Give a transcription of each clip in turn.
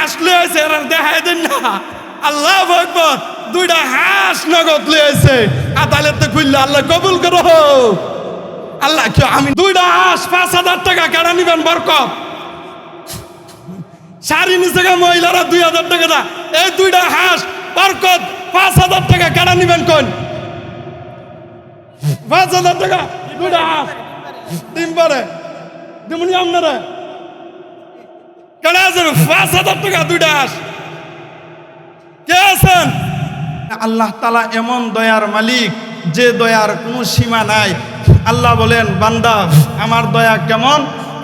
হাঁস লয়েছে এরা দেখাই দেন না। আল্লাহ আকবার, দুইটা হাঁস নগদ লয়েছে, আদালতে খুললে আল্লাহ কবুল করো। আল্লাহ কি আমি দুইটা হাঁস 5,000 টাকা কেনা নিবেন বরকত। শাড়ি নিচে মহিলারা 2,000 টাকা না, এই দুইটা হাঁস বরকত 5,000 টাকা কেনা নিবেন কোন? 5,000 টাকা দুইটা হাঁস ডিম পারে দিমুনি আপনারা কেনা আছেন? 5,000 টাকা দুইটা হাঁস কে আছেন? আল্লাহ তাআলা এমন দয়ার মালিক যে দয়ার কোনো সীমা নাই। আল্লাহ বলেন, বান্দা আমার দয়া কেমন,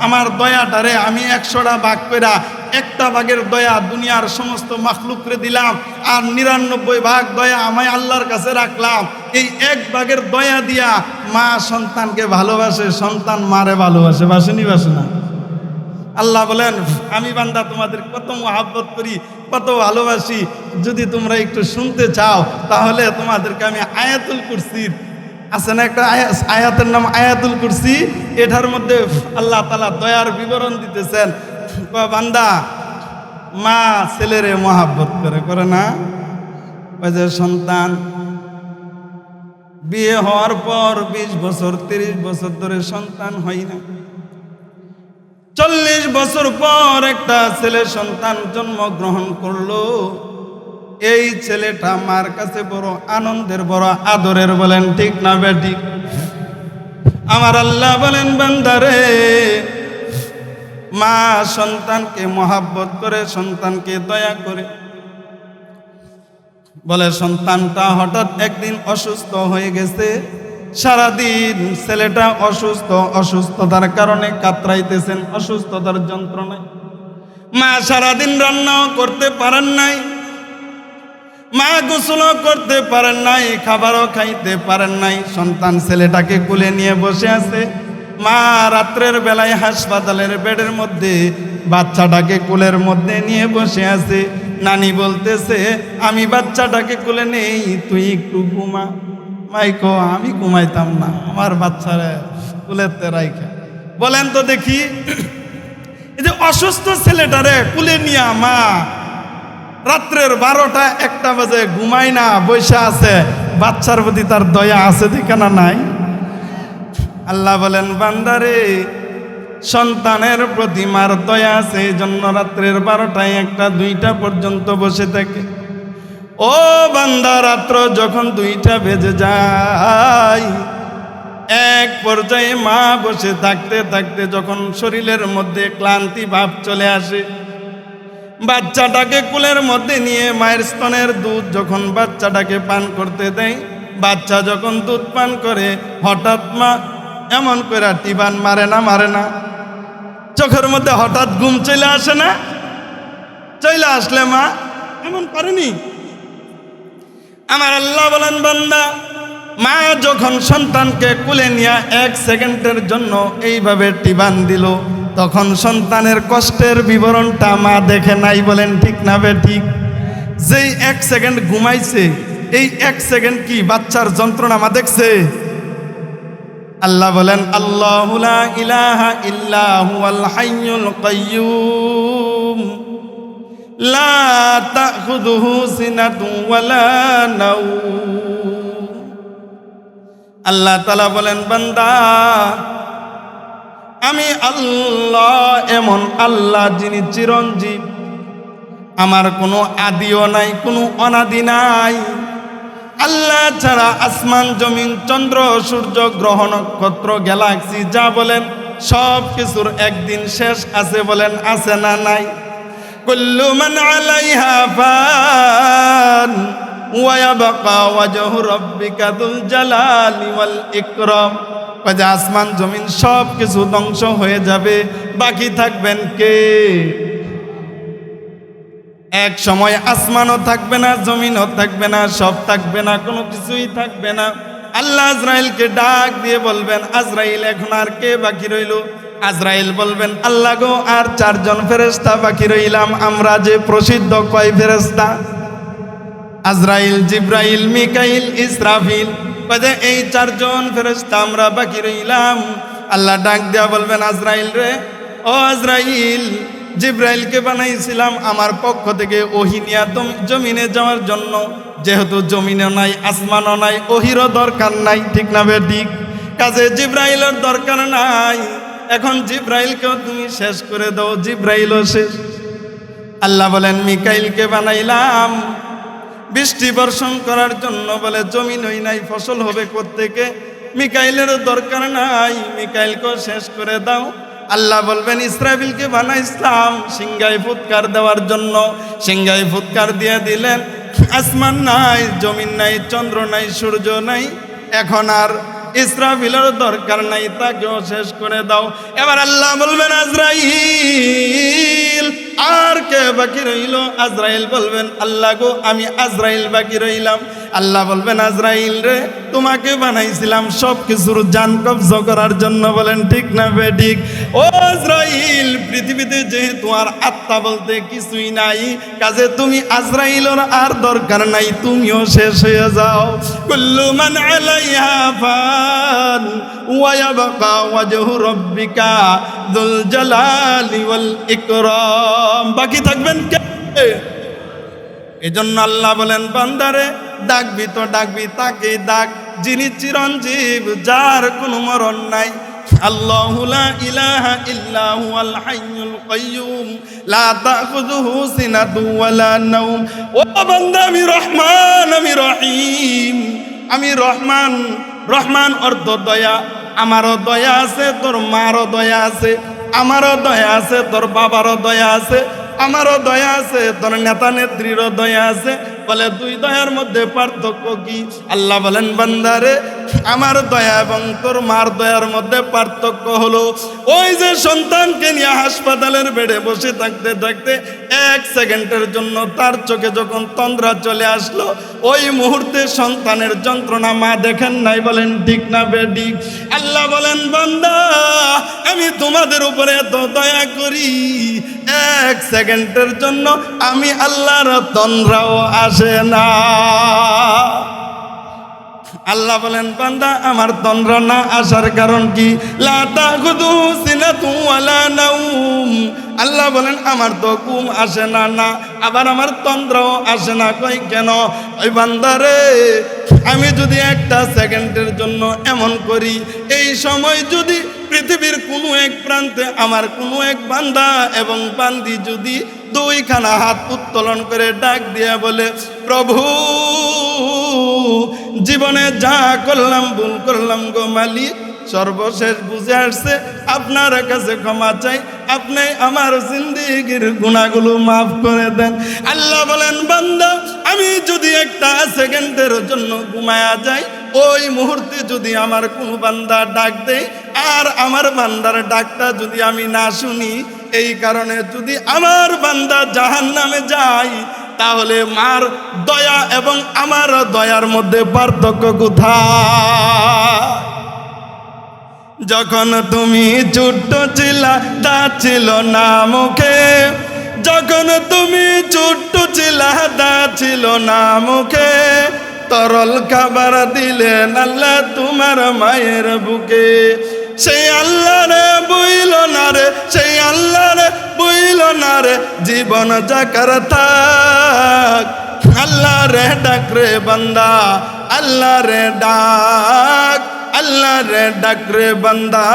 আমার দয়াটারে আমি 100টা ভাগ কইরা একটা ভাগের দয়া দুনিয়ার সমস্ত মাখলুকরে দিলাম, আর 99 ভাগ দয়া আমি আল্লাহর কাছে রাখলাম। এই এক ভাগের দয়া দিয়া মা সন্তানকে ভালোবাসে, সন্তান মারে ভালোবাসে, বাসেনি বাসে না? আল্লাহ বলেন, আমি বান্দা তোমাদের কত মহাব্বত করি, কত ভালোবাসি। যদি তোমরা একটু শুনতে চাও তাহলে তোমাদেরকে আমি আয়াতুল কুরসির আছে না একটা আয়াতের নাম আয়াতুল কুরসি, এটার মধ্যে আল্লাহ তাআলা দয়ার বিবরণ দিতেছেন। বান্দা মা ছেলেরে মহাব্বত করে না? ওই যে সন্তান বিয়ে হওয়ার পর 20 বছর 30 বছর ধরে সন্তান হয় না, 40 বছর পর একটা ছেলে সন্তান জন্মগ্রহণ করলো। এই ছেলেটা মার কাছে বড় আনন্দের, বড় আদরের, বলেন ঠিক না বেঠিক? আমার আল্লাহ বলেন, বান্দারে মা সন্তানকে মহাব্বত করে, সন্তানকে দয়া করে। বলে সন্তানটা হঠাৎ একদিন অসুস্থ হয়ে গেছে, সারাদিন ছেলেটা অসুস্থতার কারণে কাতরাইতেছেন, অসুস্থতার যন্ত্রণায়। মা সারাদিন রান্নাও করতে পারেন নাই, মা গোসলও করতে পারেন নাই, খাবারও খাইতে পারেন নাই। সন্তান ছেলেটাকে কোলে নিয়ে বসে আছে। মা রাত্রের বেলায় হাসপাতালের বেডের মধ্যে বাচ্চাটাকে কোলের মধ্যে নিয়ে বসে আছে। নানি বলতেছে, আমি বাচ্চাটাকে কোলে নেই, তুই একটু ঘুমা। মাইকো, আমি ঘুমাইতাম না, আমার বাচ্চারা কুলেতে রাইখা। বলেন তো দেখি, এই যে অসুস্থ ছেলেটারে কুলে নিয়া মা রাত্রের 12টা 1টা বাজে ঘুমাই না, বৈশা আছে, বাচ্চার প্রতি তার দয়া আছে ঠিকানা নাই? আল্লাহ বলেন, বান্দারে সন্তানের প্রতি মার দয়া আছে, এই জন্য রাত্রের 12টায় 1টা 2টা পর্যন্ত বসে থাকে। ও বান্দা, রাত্র যখন 2টা বেজে যায়, এক পর্যায়ে মা বসে থাকতে থাকতে যখন শরীরের মধ্যে ক্লান্তি ভাব চলে আসে, বাচ্চাটাকে কোলের মধ্যে নিয়ে মায়ের স্তনের দুধ যখন বাচ্চাটাকে পান করতে দেয়, বাচ্চা যখন দুধ পান করে হঠাৎ মা এমন করে টিবান মারে না? চোখের মধ্যে হঠাৎ ঘুম চলে আসে না? চলে আসলে মা এমন করেনি? আমার আল্লাহ বলেন, বান্দা মা যখন সন্তানকে কোলে নিয়ে 1 সেকেন্ডের জন্য এইভাবে টিবান দিল, তখন সন্তানের কষ্টের বিবরণটা মা দেখে নাই, বলেন ঠিক না বেঠিক? যেই 1 সেকেন্ড ঘুমাইছে, এই 1 সেকেন্ড কি বাচ্চার যন্ত্রণা মা দেখছে? আল্লাহ বলেন, আল্লাহু লা ইলাহা ইল্লা হুয়াল হাইয়ুল কাইয়্যুম লা তাখুযুহু সিনাতুন ওয়ালা নাওম। আল্লাহ তাআলা বলেন, বান্দা আমি আল্লাহ এমন আল্লাহ যিনি চিরঞ্জীব, আমার কোনো আদিও নাই, কোনো অনাদি নাই। আল্লাহ ছাড়া আসমান জমিন চন্দ্র সূর্য গ্রহ নক্ষত্র গ্যালাক্সি যা বলেন সব কিছুর একদিন শেষ আছে, বলেন আছে না নাই? কুল্লু মান আলাইহা ফান ওয়া ইয়াবকা ওয়াজহু রাব্বিকা যুল জালালি ওয়াল ইকরাম। যে আসমান জমিন সব কিছু ধ্বংস হয়ে যাবে, বাকি থাকবেন কে? এক সময় আসমানও থাকবে না, জমিনও থাকবে না, সব থাকবে না, কোনো কিছুই থাকবে না। আল্লাহ আজরাইলকে ডাক দিয়ে বলবেন, আজরাইল এখন আর কে বাকি রইল? আজরাইল বলবেন, আল্লাহ গো আর 4 জন ফেরেশতা বাকি রইলাম, আমরা যে প্রসিদ্ধ কয় ফেরেশতা, আজরাইল, জিব্রাইল, মিকাইল, ইসরাফিল। এই 4 জন ফেরেশতা আমরা বাকি রইলাম। আল্লাহ ডাক দেয়া বলবেন, আজরাইল রে, ও আজরাইল, জিব্রাইলকে বানাইছিলাম আমার পক্ষ থেকে ওহী নিয়া জমিনে যাওয়ার জন্য। যেহেতু জমিনও নাই, আসমানও নাই, ওহিরও দরকার নাই, ঠিক না বেঠিক? কাজে জিব্রাইলের দরকার নাই। এখন জিব্রাইলকেও তুমি শেষ করে দাও, জিব্রাইলও শেষ। আল্লাহ বলেন মিকাইলকে বানাইলাম বৃষ্টি বর্ষণ করার জন্য, বলে জমিনই নাই, ফসল হবে কোত্থেকে? মিকাইলেরও দরকার নাই, মিকাইলকেও শেষ করে দাও। আল্লাহ বলবেন ইসরাফিলকে বানাইছিলাম সিংহায় ফুৎকার দেওয়ার জন্য, সিংহায় ফুৎকার দিয়ে দিলেন। আসমান নাই, জমিন নাই, চন্দ্র নাই, সূর্য নাই, এখন আর ইসরাফিলের দরকার নাই, তাকেও শেষ করে দাও। এবার আল্লাহ বলবেন আজরাইল, আর কে বাকি রইল? আজরাইল বলবেন আল্লাহ গো, আমি আজরাইল বাকি রইলাম। আল্লাহ বলবেন আজরাইল রে, তোমাকে বানাইছিলাম সব কিছুর জান কবজ করার জন্য। বলেন ঠিক না বেঠিক? ও আজরাইল, পৃথিবীতে যেহেতু আর আত্মা বলতে কিছুই নাই, কাজে তুমি আজরাইলের আর দরকার নাই, তুমিও শেষ হয়ে যাও। কুল্লু মান আলাইহা ফান ওয়া ইয়াবকা ওয়াজহু রাব্বিকা যুল জালালি ওয়াল ইকরাম। বাকি থাকবেন কে? এজন্য আল্লাহ বলেন বান্দারে ডাকবি তো ডাকবি তাকে ডাক, যিনি চিরঞ্জীব, যার কোনো মরণ নাই। আল্লাহু লা ইলাহা ইল্লা হুয়াল হাইয়ুল কাইয়্যুম লা তাখুযুহু সিনাতু ওয়ালা নাওম। ও বান্দা, আমি রহমান, আমি রহিম, আমি রহমান। রহমান অর্থ দয়া। আমারও দয়া আছে, তোর মারও দয়া আছে, আমারও দয়া আছে, তোর বাবারও দয়া আছে, আমারও দয়া আছে, তোর নেতা নেত্রীরও দয়া আছে। বলে দুই দয়ার মধ্যে পার্থক্য কি? আল্লাহ বলেন বান্দারে, আমার দয়া এবং তোর মার দয়ার মধ্যে পার্থক্য হলো ওই যে সন্তানকে নিয়ে হাসপাতালের বেডে বসে থাকতে থাকতে 1 সেকেন্ডের জন্য তার চোখে যখন তন্দ্রা চলে আসলো, ওই মুহূর্তে সন্তানের যন্ত্রণা মা দেখেন নাই। বলেন ঠিক না বেঠিক? আল্লাহ বলেন বান্দা, আমি তোমাদের উপরে এত দয়া করি, 1 সেকেন্ডের জন্য আমি আল্লাহর তন্দ্রাও আসে না। আল্লাহ বলেন বান্দা, আমার তন্দ্রা না আসার কারণ কি? লা তাখুযুহু সিনাতু ওয়ালা নাওম। আল্লাহ বলেন আমার তো ঘুম আসে না, না আবার আমার তন্দ্রাও আসে না। কই কেন? ওই বান্দারে, আমি যদি 1 সেকেন্ডের জন্য এমন করি, এই সময় যদি পৃথিবীর কোনো এক প্রান্তে আমার কোনো এক বান্দা এবং বান্দি যদি 2খানা হাত উত্তোলন করে ডাক দিয়ে বলে, প্রভু জীবনে যা করলাম ভুল করলাম গো মালিক, সর্বশেষ বুঝে আসছে, আপনার কাছে ক্ষমা চাই, আপনি আমার জিন্দেগির গুনাহগুলো মাফ করে দেন। আল্লাহ বলেন বান্দা, আমি যদি 1 সেকেন্ডের জন্য ঘুমায়া যাই, ওই মুহূর্তে যদি আমার কোনো বান্দা ডাক দেয়, আর আমার বান্দার ডাকটা যদি আমি না শুনি, এই কারণে যদি আমার বান্দা জাহান্নামে যায়, তাহলে মার দয়া এবং আমার দয়ার মধ্যে পার্থক্য কোথায়? যখন তুমি ছোট্ট ছিলা, তা ছিল না মুখে। যখন তুমি ছোট্ট ছিলা, তা ছিল না মুখে। তরল খাবার দিলেন আল্লাহ তোমার মায়ের বুকে। সেই আল্লাহ রে বইল না রে, সেই আল্লাহ রে বইল না রে, জীবন যাকার থাক। আল্লাহ রে ডাক রে বান্দা, আল্লাহ রে ডাক, আল্লাহ রে ডাক রে বান্দা,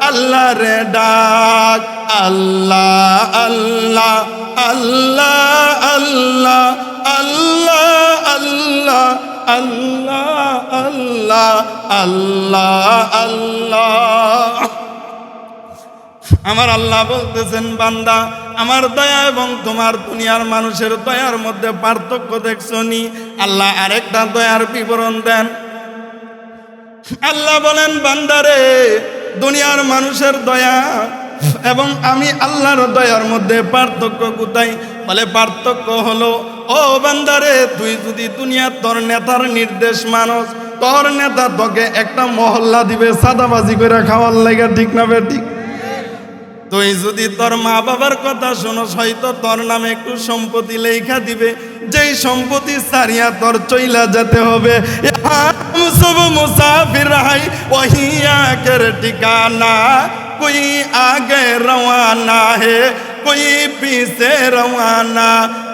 আল্লাহ রে ডাক। আল্লাহ আল্লাহ আল্লাহ আল্লাহ আল্লাহ আল্লাহ আল্লাহ আল্লাহ আল্লাহ আল্লাহ। আমার আল্লাহ বলতেছেন বান্দা, আমার দয়া এবং তোমার দুনিয়ার মানুষের দয়ার মধ্যে পার্থক্য দেখছো নি? আল্লাহ আরেকটা দয়ার বিবরণ দেন। আল্লাহ বলেন বান্দারে, দুনিয়ার মানুষের দয়া এবং আমি আল্লাহর দয়ার মধ্যে পার্থক্য কোথায়? বলে পার্থক্য হলো, ও বান্দারে, তুই যদি দুনিয়ার তোর নেতার নির্দেশ মানস, তোর নেতা তোকে একটা মহল্লা দিবে সাদাবাজি করে খাওয়ার লাগে, ঠিক না বেঠিক? তুই যদি তোর মা বাবার কথা শোনস, হয়তো তোর নামে একটু সম্পত্তি লেখা দিবে, যেই সম্পত্তি সারিয়া তোর চইলা যেতে হবে। সব মুসাফির হাই ওহিয়া কের ঠিকানা, कोई आगे रवाना है, कोई पीछे रवाना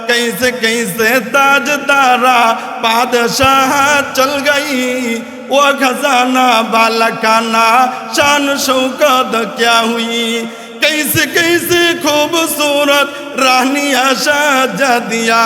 कैसे कैसे ताजदारा बादशाह चल गई वो खजाना बालकाना शान शौकत क्या हुई कैसे कैसे खूबसूरत रानिया शाहजादिया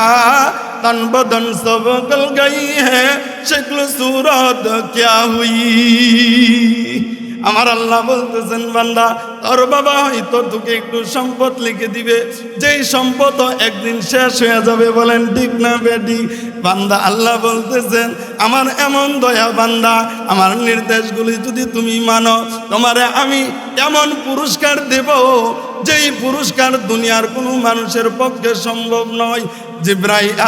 तन बदन सब गल गई है शक्ल सूरत क्या हुई আমার আল্লাহ বলতেছেন বান্দা তোর বাবা হয়তো তোকে একটু সম্পদ লিখে দিবে যেই সম্পদ একদিন শেষ হয়ে যাবে বলেন ঠিক না বেটি বান্দা আল্লাহ বলতেছেন আমার এমন দয়া বান্দা আমার নির্দেশগুলি যদি তুমি মানো তোমারে আমি এমন পুরস্কার দেব যেই পুরস্কার দুনিয়ার কোনো মানুষের পক্ষে সম্ভব নয় জিবরাইল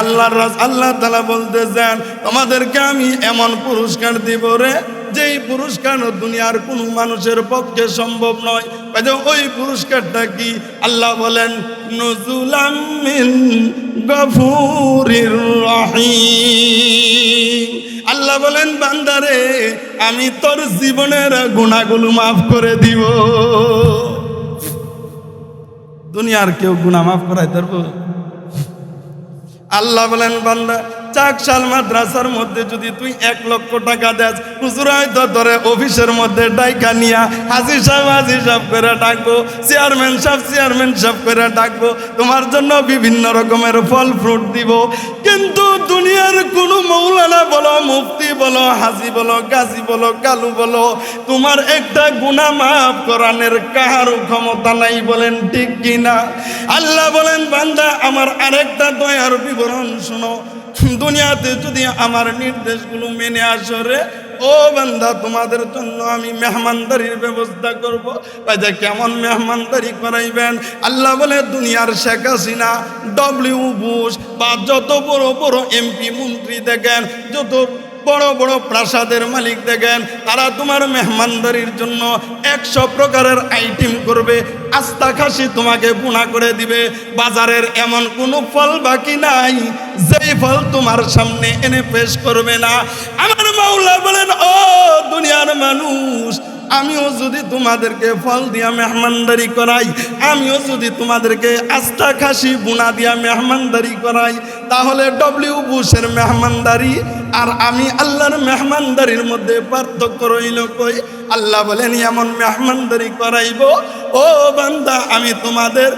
আল্লাহ তাআলা বলতেছেন তোমাদেরকে আমি এমন পুরস্কার দেব রে যেই পুরস্কার দুনিয়ার কোনো মানুষের পক্ষে সম্ভব নয় ওই পুরস্কারটা কি আল্লাহ বলেন নুজুলাম মিন গফুরির রহিম আল্লাহ বলেন বান্দারে আমি তোর জীবনের গুনাহগুলো মাফ করে দিব দুনিয়ার কেউ গুনাহ মাফ করাই পারবো আল্লাহ বলেন বান্দা চাকশাল মাদ্রাসার মধ্যে যদি তুই 1 লক্ষ টাকা দেস হুজুর হয়তো ধরে অফিসের মধ্যে ডাইকা নিয়া হাজি সাহেব করে ডাকবো চেয়ারম্যান সাহেব করে ডাকবো তোমার জন্য বিভিন্ন রকমের ফল ফ্রুট দিব কিন্তু দুনিয়ার কোনো মৌলানা বলো মুফতি বলো হাজি বলো গাজী বলো কালু বলো তোমার একটা গুনাহ মাফ করানোর কারো ক্ষমতা নাই বলেন ঠিক কিনা আল্লাহ বলেন বান্দা আমার আরেকটা দয়ার বিবরণ শোনো দুনিয়াতে যদি আমার নির্দেশগুলো মেনে আসো রে ও বান্দা তোমাদের জন্য আমি মেহমানদারির ব্যবস্থা করব বাজা কেমন মেহমানদারি করাইবেন আল্লাহ বলে দুনিয়ার শেখ হাসিনা ডব্লিউ বুশ বা যত বড় বড় এমপি মন্ত্রী দেখেন যত বড় বড় প্রাসাদের মালিক দেখেন তারা তোমার মেহমানদারির জন্য 100 প্রকারের আইটেম করবে আস্তা খাসি তোমাকে বুনা করে দিবে বাজারের এমন কোনো ফল বাকি নাই যেই ফল তোমার সামনে এনে পেশ করবে না আমার মাওলা বলেন ও দুনিয়ার মানুষ আমিও যদি তোমাদেরকে ফল দিয়া মেহমানদারি করাই আমিও যদি তোমাদেরকে আস্তা খাসি বুনা দিয়া মেহমানদারি করাই তাহলে ডব্লিউ বুশের মেহমানদারি আর আমি আল্লাহর মেহমানদারির মধ্যে পার্থক্য রইল কই আল্লাহ বলেন এমন মেহমানদারি করাইব ও বান্দা আমি তোমাদের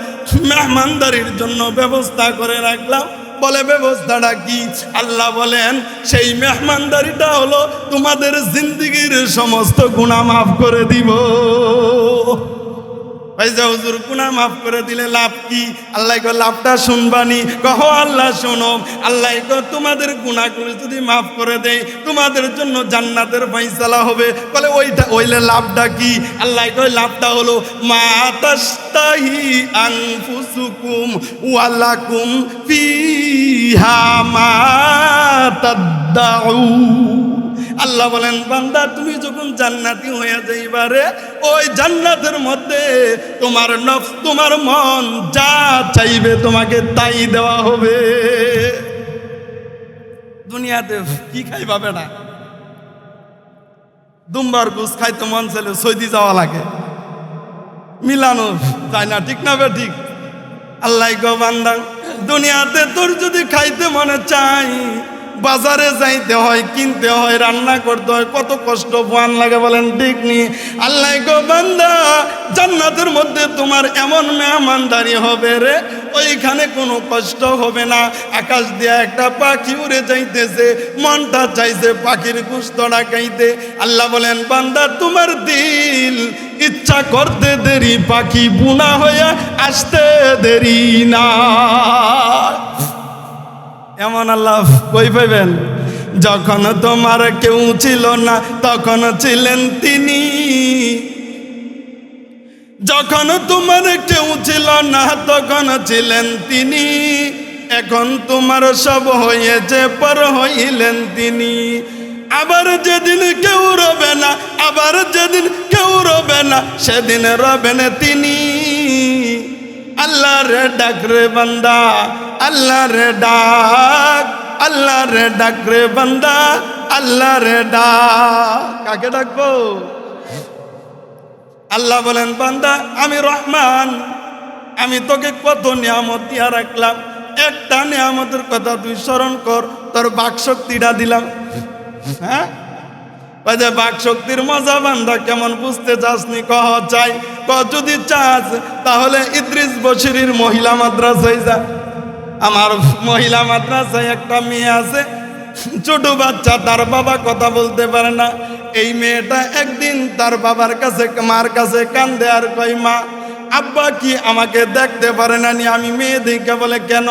মেহমানদারির জন্য ব্যবস্থা করে রাখলাম বলে ব্যবস্থাটা কি আল্লাহ বলেন সেই মেহমানদারিটা হলো তোমাদের জিন্দেগীর সমস্ত গুনাহ মাফ করে দিব ভাইজা হুজুর গুনাহ মাফ করে দিলে লাভ কি আল্লাহ কো লাভটা শুনবানি কহ আল্লাহ শোনো আল্লাহ কো তোমাদের গুনাহগুলো যদি মাফ করে দেয় তোমাদের জন্য জান্নাতের ফয়সালা হবে বলে ওইটা ওইলে লাভটা কি আল্লাহ কো লাভটা হলো মা তাশতাহি আনফুসুকুম ওয়ালাকুম ফিহা মা তাদদাউন আল্লাহ বলেন বান্দা তুমি যখন জান্নাতি হয়ে যাইবারে ওই জান্নাতের মধ্যে তোমার নফস তোমার মন যা চাইবে তোমাকে তাই দেওয়া হবে দুনিয়াতে কি খাইবা বেটা দুম্বার গুস খাইতে মন চাইলে সৌদি যাওয়া লাগে মিলানো যায় না ঠিক না বে ঠিক আল্লাহ গো বান্দা দুনিয়াতে তোর যদি খাইতে মনে চাই বাজারে যাইতে হয় কিনতে হয় রান্না করতে হয় কত কষ্ট ভয়ান লাগে বলেন ঠিক নি আল্লাহ গো বান্দা জান্নাতের মধ্যে তোমার এমন মেহমানদারি হবে রে ওইখানে কোনো কষ্ট হবে না আকাশ দিয়ে একটা পাখি উড়ে যাইতেছে মনটা চাইছে পাখির গোশতটা খাইতে আল্লাহ বলেন বান্দা তোমার দিল ইচ্ছা করতে দেরি পাখি বুনা হয়ে আসতে দেরি না এমন আল্লাহ কই পাইবেন যখন তোমার কেউ ছিল না তখন ছিলেন তিনি যখন তোমার কেউ ছিল না তখন ছিলেন তিনি এখন তোমার সব হয়েছে পর হইলেন তিনি আবার যেদিন কেউ রবে না আবার যেদিন কেউ রবে না সেদিন রবেন তিনি আল্লাহ রে ডাক রে বান্দা আল্লাহ রে ডাক আল্লাহ রে ডাক রে বান্দা আল্লাহ রে ডাক কাকে ডাকবো আল্লাহ বলেন বান্দা আমি রহমান আমি তোকে কত নিয়ামত দিয়া রাখলাম, একটা নিয়ামতের কথা তুই স্মরণ কর, তোর বাকশক্তিটা দিলাম। হ্যাঁ, যে বাক শক্তির মজা বান্দা কেমন বুঝতে চাসনি? কহ চাই, যদি চাস তাহলে ইদ্রিস বশিরের মহিলা মাদ্রাসায় যা। আমার মহিলা মাদ্রাসায় একটা মেয়ে আছে, ছোট বাচ্চা, তার বাবা কথা বলতে পারে না। এই মেয়েটা একদিন তার বাবার কাছে, মার কাছে কান্দে আর কই, মা আব্বা কি আমাকে দেখতে পারে না নি? আমি মেয়ে দেখে বলে কেন?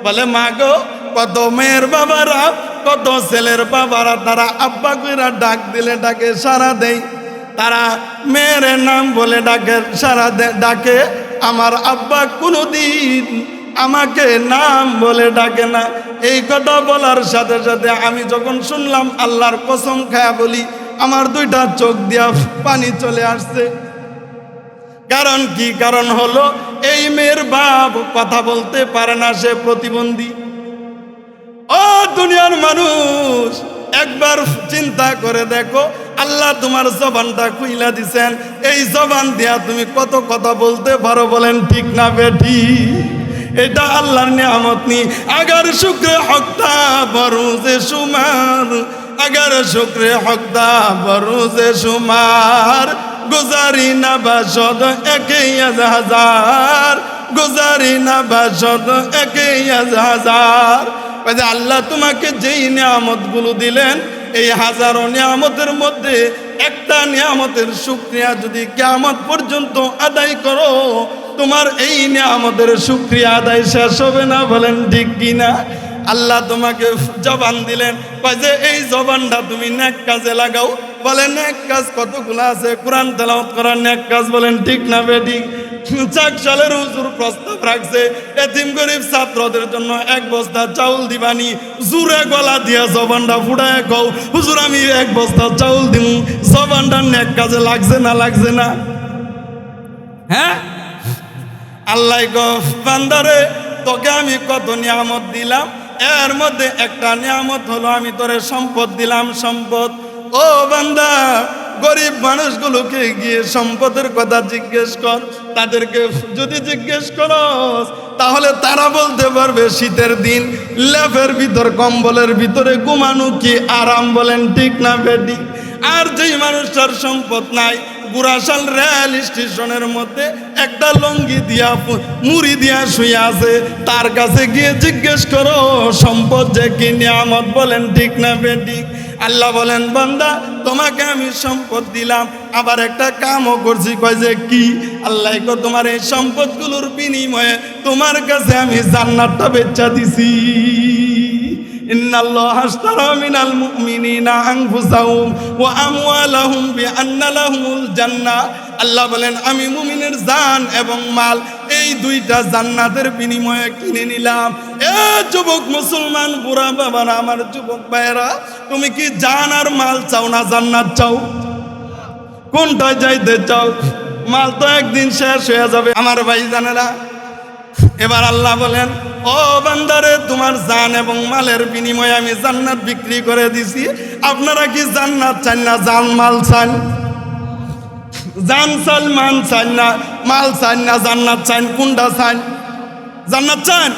বলে মা গো, কত মেয়ের বাবারা, কত ছেলের বাবারা তারা আব্বা কইরা ডাক দিলে ডাকে সারা দেয়, তারা মেয়ের নাম বলে ডাকে সারা ডাকে। আমার আব্বা কোনোদিন আমাকে নাম বলে ডাকে না। এই কথা বলার সাথে সাথে আমি যখন শুনলাম, আল্লাহর কসম খায়া বলি, আমার দুইটা চোখ দিয়া পানি চলে আসছে। কারণ কি? কারণ হলো এই মেয়ের বাপ কথা বলতে পারে না, সে প্রতিবন্ধী। ও দুনিয়ার মানুষ, একবার চিন্তা করে দেখো, আল্লাহ তোমার জবানটা খুইলা দিছেন, এই জবান দিয়া তুমি কত কথা বলতে পারো, বলেন ঠিক না বেঠি? এটা আল্লাহর নিয়ামত নি। আগার শুক্রে হকতা বরুজে সুমার, আগার শুক্রে হকতা বরুজে সুমার, গুজারি না বাসদ একে হাজার, গুজারি না বাসদ একে হাজার। আল্লাহ তোমাকে যেই নিয়ামতগুলো দিলেন, এই হাজারো নিয়ামতের মধ্যে একটা নিয়ামতের শুকরিয়া যদি কিয়ামত পর্যন্ত আদায় করো, তোমার এই নিয়ামতের শুকরিয়া আদায় শেষ হবে না, বলেন ঠিক কিনা? আল্লাহ তোমাকে জবান দিলেন, যে এই জবানটা তুমি নেক কাজে লাগাও। বলে নেক কাজ কতগুলো আছে? কোরআন তেলাওয়াত করা নেক কাজ, বলেন ঠিক না বেঠিক? চাকশালের হুজুর প্রস্তাব রাখছে, এতিম গরিব ছাত্রদের জন্য 1 বস্তা চাউল দিবানি। জুরে গলা দিয়া জবানটা ফুটায় কও, হুজুর আমি 1 বস্তা চাউল দিমু। জবানটা নেক কাজে লাগছে না লাগছে না? হ্যাঁ, আল্লাহ গো বান্দারে, তোকে আমি কত নিয়ামত দিলাম, এর মধ্যে একটা নিয়ামত হলো আমি তোরে সম্পদ দিলাম। সম্পদ, ও বান্দা, গরিব মানুষগুলোকে গিয়ে সম্পদের কথা জিজ্ঞেস কর। তাদেরকে যদি জিজ্ঞেস করস, তাহলে তারা বলতে পারবে শীতের দিন লেপের ভিতর, কম্বলের ভিতরে ঘুমানো কি আরাম, বলেন ঠিক না বেটি? আর যেই মানুষটার সম্পদ নাই, গুরাশাল রেল স্টেশনের মধ্যে একটা লঙ্গি দিয়া মুড়ি দিয়া শুয়ে আছে, তার কাছে গিয়ে জিজ্ঞেস করো সম্পদ যে কি নিয়ামত, বলেন ঠিক না বেটি? আল্লাহ বলেন, বান্দা তোমাকে আমি সম্পদ দিলাম, আবার একটা কামও করছি। কয় যে কি? আল্লাহ কো তোমার এই সম্পদগুলোর বিনিময়ে তোমার কাছে আমি জান্নাতটা বেচা দিছি। ইন্নাল্লাহা আশতারা মিনাল মুমিনিনা আনফুসাহুম ওয়া আমওয়ালাহুম বিআন্না লাহুমুল জান্নাহ। আল্লাহ বলেন, আমি মুমিনের জান এবং মাল এই দুইটা জান্নাতের বিনিময়ে কিনে নিলাম। এ যুবক মুসলমান, বুড়া বাবারা, আমার যুবক ভাইয়েরা, তুমি কি জান আর মাল চাও না জান্নাত চাও? কোনটায় যাইতে চাও? মাল তো একদিন শেষ হয়ে যাবে আমার ভাই জানেরা। এবার আল্লাহ বলেন, ও বান্দারে, তোমার জান এবং মালের বিনিময়ে আমি জান্নাত বিক্রি করে দিছি। আপনারা কি জান্নাত চান না জান মাল চান? জান চান, মান চান না, মাল চান না জান্নাত চান? কোনটা চান? জান্নাত চান?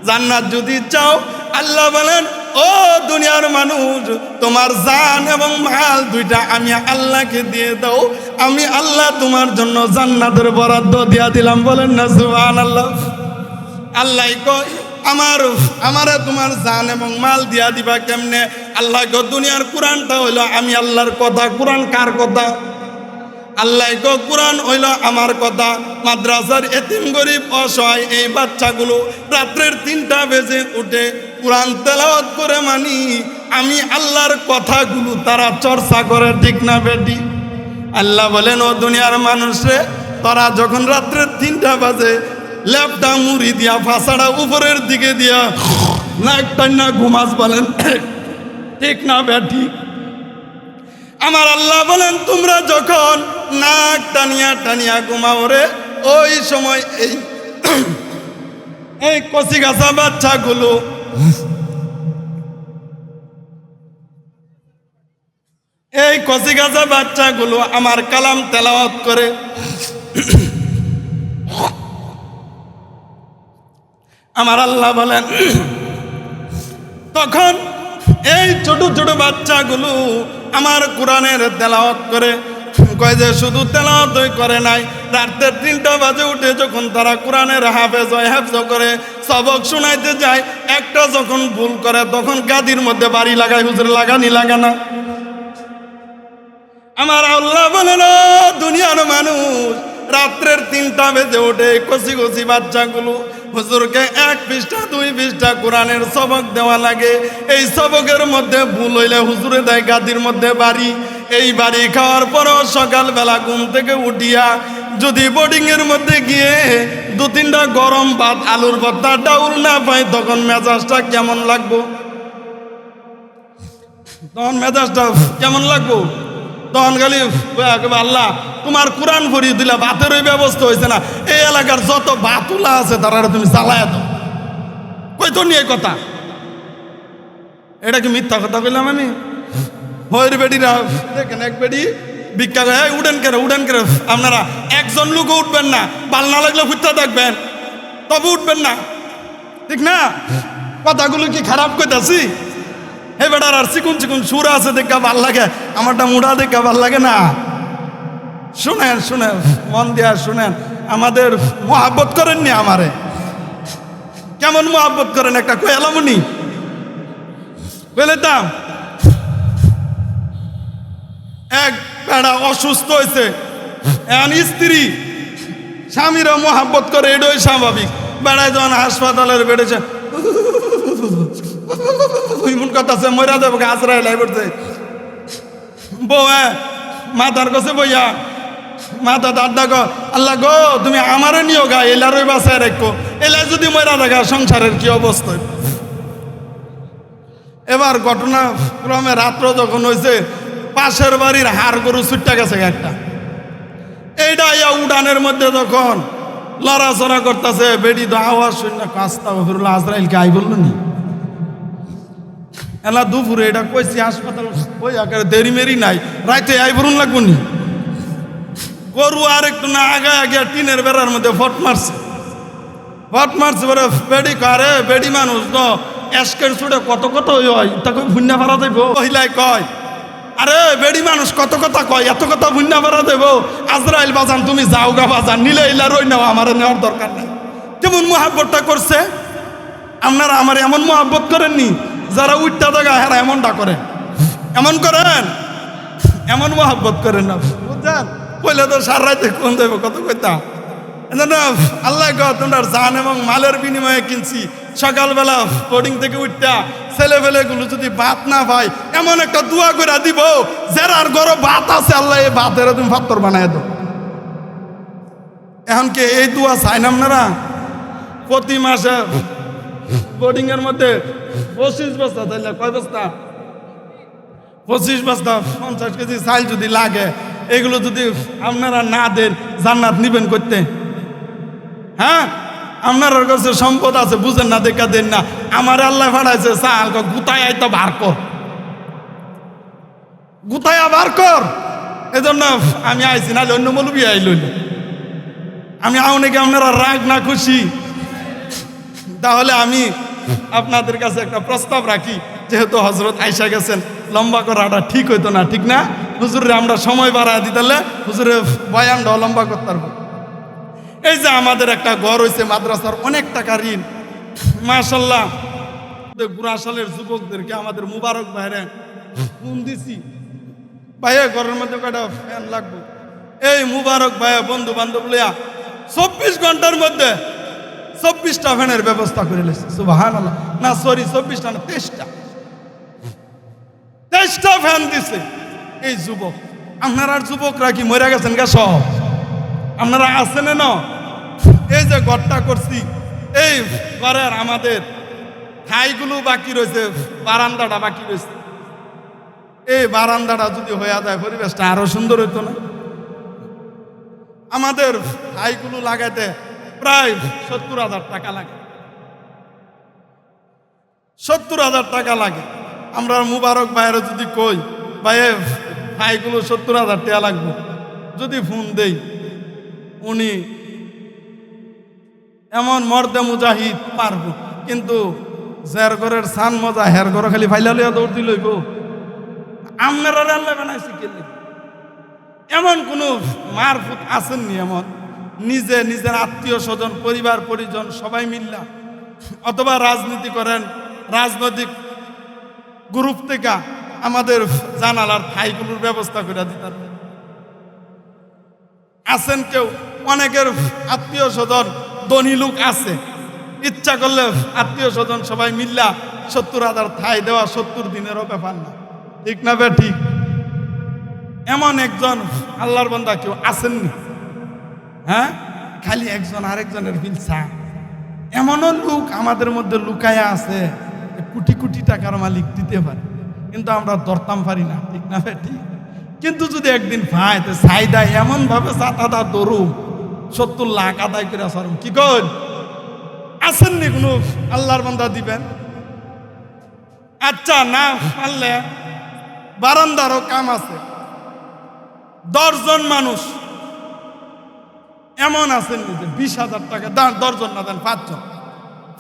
জান্নাত যদি চাও, আল্লাহ বলেন, ও দুনিয়ার মানুষ, তোমার জান এবং মাল দুইটা আমি আল্লাহকে দিয়ে দাও, আমি আল্লাহ তোমার জন্য জান্নাতের বরাদ্দ দিয়া দিলাম, বলেন না সুবহানাল্লাহ? আল্লাহ কয়, আমারে তোমার জান এবং মাল দিয়া দিবা কেমনে? আল্লাহ কয়, দুনিয়ার কোরআনটা হইলো আমি আল্লাহর কথা। কোরআন কার কথা? আল্লাহ কো কোরআন হইল আমার কথা। মাদ্রাসার এতিম গরিব অসহায় এই বাচ্চাগুলো রাত্রের 3টা বেজে উঠে কোরআন তেলাওয়াত করে, মানি আমি আল্লাহর কথাগুলো তারা চর্চা করে, ঠিক না বেটি? আল্লাহ বলেন, ও দুনিয়ার মানুষরে, তারা যখন রাত্রের 3টা বাজে ল্যাপটা মুড়ি দিয়া ফাঁসাটা উপরের দিকে দিয়া নাক টান্না ঘুমাস, বলেন ঠিক না বেটি? আমার আল্লাহ বলেন, তোমরা যখন নাক টানিয়া টানিয়া ঘুমাও রে, ওই সময় এই কচি গাছা বাচ্চাগুলো আমার কালাম তেলাওয়াত করে। আমার আল্লাহ বলেন, তখন এই ছোট ছোট বাচ্চাগুলো আমার কোরআনের তেলাওয়াত করে। কয় যে শুধু তেলাওয়াতই করে নাই, রাতের 3টা বাজে উঠে যখন তারা কোরআনের হাফেজ হয়, হেফজ করে, সবক শোনাইতে যায়, একটা যখন ভুল করে তখন গাদির মধ্যে বাড়ি লাগায়। হুজুর লাগানি লাগানা? আমার আল্লাহ বলেন, দুনিয়ার মানুষ রাত্রের 3টা বেজে ওঠে, কচি কচি বাচ্চাগুলো হুজুরকে 1 পৃষ্ঠা 2 পৃষ্ঠা কোরআনের সবক দেওয়া লাগে। এই সবকের মধ্যে ভুল হইলে হুজুরে দেয় গাদির মধ্যে বাড়ি। এই বাড়ি খাওয়ার পরও সকালবেলা ঘুম থেকে উঠিয়া যদি বোর্ডিংয়ের মধ্যে গিয়ে 2-3টা গরম ভাত, আলুর ভর্তা, ডাউল না পাই, তখন মেজাজটা কেমন লাগবো? তখন মেজাজটা কেমন লাগবো? তখন খালি আল্লাহ তোমার কোরআন ভরিয়ে দিলা, ভাতের ওই ব্যবস্থা হয়েছে না, এই এলাকার যত বাতুলা আছে তারা তুমি চালায় দাও। কই তো নিয়ে কথা, এটা কি মিথ্যা কথা কইলাম আমি? হয়ের বেডিরা দেখেন, এক বেডি ভিক্ষা করে, উঠেন কেন উঠেন কেন, আপনারা একজন লোকও উঠবেন না, ভাল না লাগলে ফুটতে থাকবেন, তবে উঠবেন না, ঠিক না? কথাগুলো কি খারাপ কইতাছি? হে বেটার আর চিকুন চিকুন সুর আছে দেখা ভাল লাগে, আমারটা মুড়া দেখা ভাল লাগে না। শুনেন শুনেন, মন দিয়া শুনেন, আমাদের মহাব্বত করেননি আমারে? কেমন মহাব্বত করেন একটা কই এলামনি বলেতাম। এক বেড়া অসুস্থ হয়েছে, এখন স্ত্রী স্বামীরা মহাব্বত করে, এটাই স্বাভাবিক। বেড়ায় যখন হাসপাতালের বেড়েছে, মন কথা আছে মরা দেবো, আজরাইল পড়ছে। বউ মাথার কাছে বইয়া মাথা দাঁড়া গো, আল্লাহ গো তুমি আমারে নিও গা, এলারই বাসায় রাখো, এলা যদি মরা দেখা সংসারের কি অবস্থা। এবার ঘটনা ক্রমে রাত্র যখন হয়েছে, পাশের বাড়ির হাড় গরু ছুট্টা গেছে একটা। এইটা ইয়া উড়ানের মধ্যে যখন লড়াচড়া করতেছে, বেডি তো আওয়াজ শুনে কাস্তা ফিরুল্লাহ আজরাইলকে আই বললো নি। এলা দুপুরে এটা কইছি হাসপাতাল, ওই আকারে দেরি মেরি নাই, রাইতে আই বরুন লাগবো নি। গরু আর একটু না আগে আগে টিনের বেড়ার মধ্যে ফট মারছে, ফট মারছে। বলে বেডি কারে, বেডি মানুষ তো এসকের ছুটে কত কত হয়, তাকে ভুন্না ভাড়া দেব। মহিলায় কয়, আরে বেডি মানুষ কত কথা কয়, এত কথা ভুন্না ভাড়া দেব? আজরাইল বাজান তুমি যাও গা বাজান, নিলে ইলা রই নাও, আমার নেওয়ার দরকার নেই। কেমন মহাব্বতটা করছে? আপনারা আমার এমন মহাব্বত করেননি? যারা উঠটা দেখা হেরা এমনটা করেন, এমন করেন, এমন মহাব্বত করেন না, বুঝছেন? পয়লা তো সার রাইতে কোন দেবো কত কইতা। আল্লাহ তোমরা জান এবং মালের বিনিময়ে কিনছি, সকালবেলা বোর্ডিং থেকে উঠতা ছেলেবেলেগুলো যদি ভাত না পায়, এমন একটা দোয়া করে দিব, যার ঘরে ভাত আছে আল্লাহ এই ভাতের তুমি পাত্তর বানায় দাও। এখন কি এই দোয়া চাইন আপনারা? প্রতি মাসে বোর্ডিং এর মধ্যে 25 বস্তা, তাইলে কয় বস্তা? 25 বস্তা 50 কেজি চাল যদি লাগে, এগুলো যদি আপনারা না দেন, জান্নাত নিবেন করতে? হ্যাঁ, আপনার কাছে সম্পদ আছে, বুঝেন না, দেখা দেন না। আমার আল্লাহ ফাড়াইছে চাল, গুতায় আইতো বার কর, গুতায়া বার কর। এই জন্য আমি আইছি, নাহলে অন্য মৌলবি আইল। আমি আউনেকে আপনারা রাগ না খুশি? তাহলে আমি আপনাদের কাছে একটা প্রস্তাব রাখি, যেহেতু হজরত আইসা গেছেন, লম্বা করাটা ঠিক হইতো না, ঠিক না? হুজুরে আমরা সময় বাড়ায় দিতালে হুজুরে বয়ানটাও লম্বা করতে পারবো। এই যে আমাদের একটা ঘর হয়েছে মাদ্রাসার, অনেক টাকা ঋণ, মাশাল্লাহ। গুড়াশালের যুবকদেরকে আমাদের মুবারক ভাইরে ফোন দিছি, ভাইয়া ঘরের মধ্যে কয়টা ফ্যান লাগবে। এই মুবারক ভাইয়া বন্ধু বান্ধব লইয়া 24 ঘন্টার মধ্যে 24টা ফ্যানের ব্যবস্থা করে লেছে। সুবহানাল্লাহ, না সরি 24টা না, 23টা ফ্যান দিছে এই যুবক। আপনারা যুবকরা কি মরে গেছেন গা? সব আপনারা আছেন না? এই যে ঘরটা করছি, এই ঘরের আমাদের ঠাইগুলো বাকি রয়েছে, বারান্দাটা বাকি রয়েছে। এই বারান্দাটা যদি হয়ে যায়, পরিবেশটা আরো সুন্দর হইতো না? আমাদের ঠাইগুলো লাগাইতে প্রায় 70,000 টাকা লাগে, 70,000 টাকা লাগে। আমরা মুবারক ভাইয়ের যদি কই, ভাই ঠাইগুলো 70,000 টাকা লাগবে, যদি ফোন দেই, উনি এমন মর্দে মুজাহিদ পারবো, কিন্তু যার ঘরের সান মজা হের ঘরে খালি ফাইলা লইয়া দৌড় দি লইব। আপনারা আল্লাহ বানাইছি কে? এমন কোন মারফুত আসেননি এমন নিজে নিজের আত্মীয় স্বজন পরিবার পরিজন সবাই মিল্লা অথবা রাজনীতি করেন, রাজনৈতিক গ্রুপ থেকে আমাদের জানালার ঠাইগুলোর ব্যবস্থা করে দিতেন। আছেন কেউ, অনেকের আত্মীয় স্বজন ধনী লোক আছে, ইচ্ছা করলে আত্মীয় স্বজন সবাই মিল্লা 70,000 ঠাই দেওয়া 70 দিনেরও ব্যাপার না, ঠিক না বে ঠিক? এমন একজন আল্লাহর বান্দা কেউ আসেননি? হ্যাঁ, খালি একজন আরেকজনের হিংসা। এমনও লোক আমাদের মধ্যে লুকায়া আছে, কোটি কোটি টাকার মালিক দিতে পারে, কিন্তু আমরা ধরতাম পারি না, ঠিক না বে ঠিক? কিন্তু যদি একদিন পাই তো সাইদা এমন ভাবে চাতাদা দৌড়ু 70 লাখ আদায় করে আসরম, কি কর আসেননি কোন আল্লাহর বান্দা দিবেন? আচ্ছা না পারলে বারান্দারও কাম আছে, 10 জন মানুষ এমন আছেন যে 20,000 টাকা দান, 10 জন না দেন 5 জন,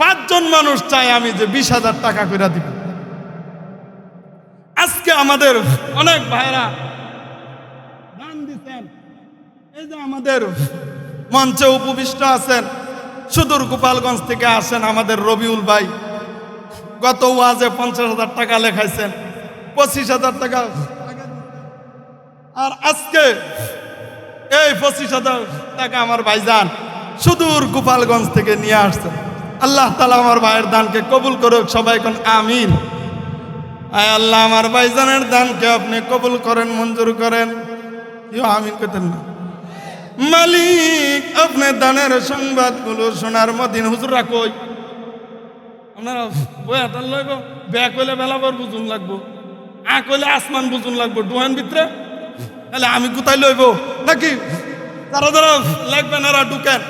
5 জন মানুষ চাই আমি যে 20,000 টাকা করে দিব। আজকে আমাদের অনেক ভাইরা দান দিচ্ছেন, এই যে আমাদের মঞ্চে উপবিষ্ট আছেন, সুদূর গোপালগঞ্জ থেকে আসেন আমাদের রবিউল ভাই, গত ওয়াজে 50,000 টাকা লেখাইছেন, 25,000 টাকা, আর আজকে এই 25,000 টাকা আমার ভাইজান সুদূর গোপালগঞ্জ থেকে নিয়ে আসছেন। আল্লাহ তাআলা আমার ভাইয়ের দানকে কবুল করুক, সবাই কোন আমিন। আয় আল্লাহ আমার ভাইজানের দানকে আপনি কবুল করেন, মঞ্জুর করেন, কেউ আমিন করতেন না। মালিক আপনি দানের সংবাদগুলো শোনার মদিন হুজুরা কই আপনারা বয়া তার লইব, ব্যাগ কইলে বেলাবার বুঝুন লাগবো, আ কইলে আসমান বুঝুন লাগবো, ডুহান ভিতরে তাহলে আমি কোথায় লইব নাকি? তারা যারা লাগবেন এরা ঢুকেন।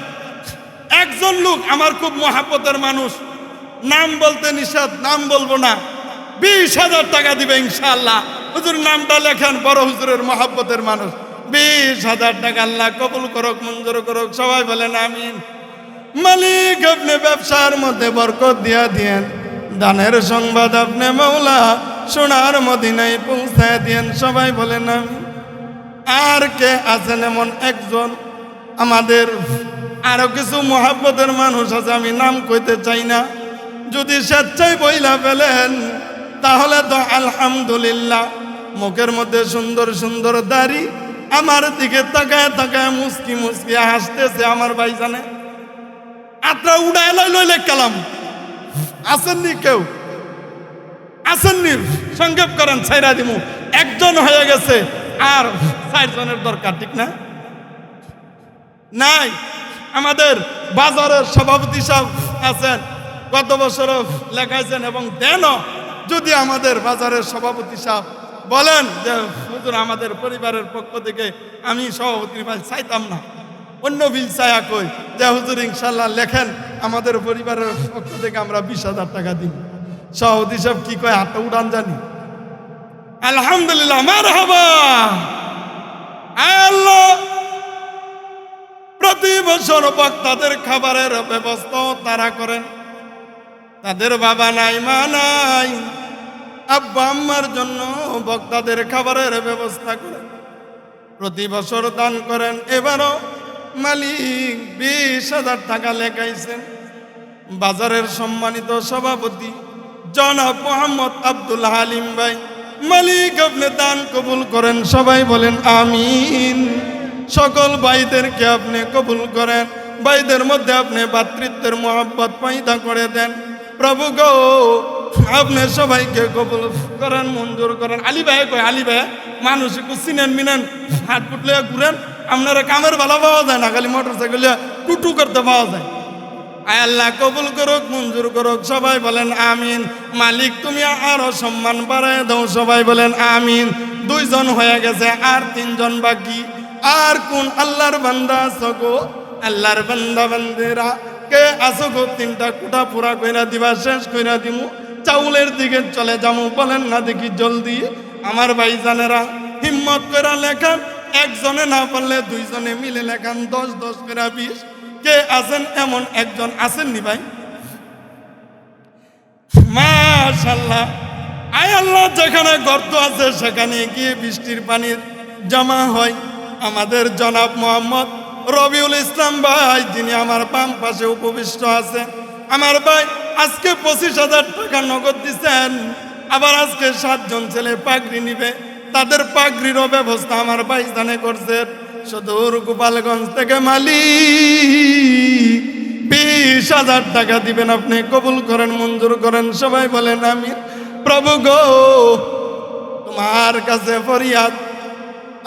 একজন লোক আমার খুব মহাব্বতের মানুষ, নাম বলতে নিষেধ, নাম বলবো না, 20,000 টাকা দিবে ইনশাআল্লাহ। হুজুর নামটা লেখেন, বড় হুজুরের মহাব্বতের মানুষ, 20,000 টাকা আল্লাহ কবুল করুক, মঞ্জুর করুক, সবাই বলেন আমিন। মালিক আপনি ব্যবসার মধ্যে বরকত দিয়া দিয়েন, দানের সংবাদ আপনি মৌলা সোনার মদিনায় পৌঁছায় দিয়েন, সবাই বলেন আমিন। আর কে আছেন এমন একজন আমাদের আরো কিছু মহাব্বতের মানুষ আছে, আমি নাম কইতে চাই না, যদি স্বেচ্ছায় বইলা ফেলেন তাহলে তো আলহামদুলিল্লাহ। মুখের মধ্যে সুন্দর সুন্দর দাড়ি, আমার দিকে তাকায় তাকায় মুস্কি মুস্কি হাসতেছে আমার ভাই জানে, আত্রা উড়ায় লইলে কালাম। আসেননি কেউ? আসেননি? সংক্ষেপ করেন, ছাইরা দিমু, একজন হয়ে গেছে আর 4 জনের দরকার, ঠিক না? নাই। আমাদের বাজারের সভাপতি সাহেব আছেন, গত বছর লেখাইছেন এবং দেনও। যদি আমাদের বাজারের সভাপতি সাহেব বলেন যে হুজুর আমাদের পরিবারের পক্ষ থেকে আমি সভাপতির ভাই চাইতাম না, অন্য বিল চায়া কই যে হুজুর ইনশাল্লাহ লেখেন আমাদের পরিবারের পক্ষ থেকে আমরা 20,000 টাকা দিই, সভাপতি সাহেব কি কয় হাতটা উড়ান জানি? আলহামদুলিল্লাহ, মারহাবা। আল্লাহ প্রতি বছর বক্তাদের খাবারের ব্যবস্থা তারা করেন, তাদের বাবা নাই মা নাই, আব্বা আম্মার জন্য বক্তাদের খাবারের ব্যবস্থা করেন, প্রতি বছর দান করেন। এবারও মালিক 20,000 টাকা লেখাইছেন। বাজারের সম্মানিত সভাপতি জনাব মোহাম্মদ আব্দুল হালিম ভাই, মালিক আপনি দান কবুল করেন, সবাই বলেন আমিন। সকল ভাইদেরকে আপনি কবুল করেন, ভাইদের মধ্যে আপনি ভাতৃত্বের মহব্বত পয়দা করে দেন প্রভু গো, আপনি সবাইকে কবুল করেন, মঞ্জুর করেন। আলী ভাই কয়, আলী ভাই মানুষ একটু চিনেন মিনেন, হাত পুটলে ঘুরেন, আপনারা কামের ভালো পাওয়া যায় না, খালি মোটর সাইকেল টুটু করতে পাওয়া যায়। আয় আল্লাহ কবুল করুক, মঞ্জুর করুক, সবাই বলেন আমিন। মালিক তুমি আরো সম্মান বাড়ায় দাও, সবাই বলেন আমিন। 2 জন হয়ে গেছে, আর 3 জন বাকি। আর কোন আল্লাহর বান্দা আছো গো? আল্লাহর বান্দা বান্দেরা কে আছো গো? 3টা কুটা পুরা কইরা দিবা, শেষ কইরা দিমু, চাউলের দিকে চলে যাবো, বলেন না দেখি জলদি। আমার ভাই জানেরা হিম্মত করে লেখান, একজনে না পারলে 2 জনে মিলে লেখান, 10 10 করে 20। কে আছেন এমন একজন আছেননি ভাই? মাশাআল্লাহ। আয় আল্লাহ, যেখানে গর্ত আছে সেখানে গিয়ে বৃষ্টির পানির জমা হয়। আমাদের জনাব মোহাম্মদ রবিউল ইসলাম ভাই, যিনি আমার বাম পাশে উপবিষ্ট আছেন, আমার ভাই আজকে 25,000 টাকা নগদ দিচ্ছেন। আবার আজকে 7 জন ছেলে পাগড়ি নিবে, তাদের পাগড়িরও ব্যবস্থা আমার ভাই জানে করছেন। সুদূর গোপালগঞ্জ থেকে মালিক 20,000 টাকা দিবেন, আপনি কবুল করেন, মঞ্জুর করেন। সবাই বলেন আমিন। প্রভু গো, তোমার কাছে ফরিয়াদ,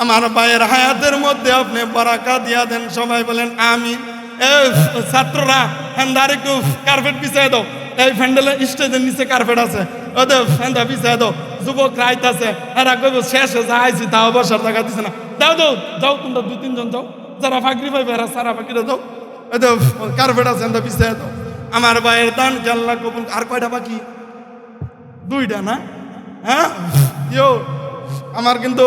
আমার ভাইয়ের হায়াতের মধ্যে আপনি বারাকা দিয়া দেন। সবাই বলেন আমিন। ছাত্ররা হ্যান্ডার একটু কার্পেট বিছাই দাও, এই ফ্যান্ডেলের স্টেজের নিচে কার্পেট আছে, ওদের ফ্যান্ডা বিছাই দাও। যুবক রাইত আছে, এরা কইব শেষে যাইছি তাও বসার জায়গা দিছে না। দাও দাও যাও, তোমরা 2-3 জন যাও, যারা ফাঁকরি পাইবে এরা সারা ফাঁকরিরা দাও, ওদের কার্পেট আছে এরা বিছাই দাও। আমার ভাইয়ের দান আল্লাহ কবুল। আর কয়টা বাকি? 2টা না? হ্যাঁ ইয়ো, আমার কিন্তু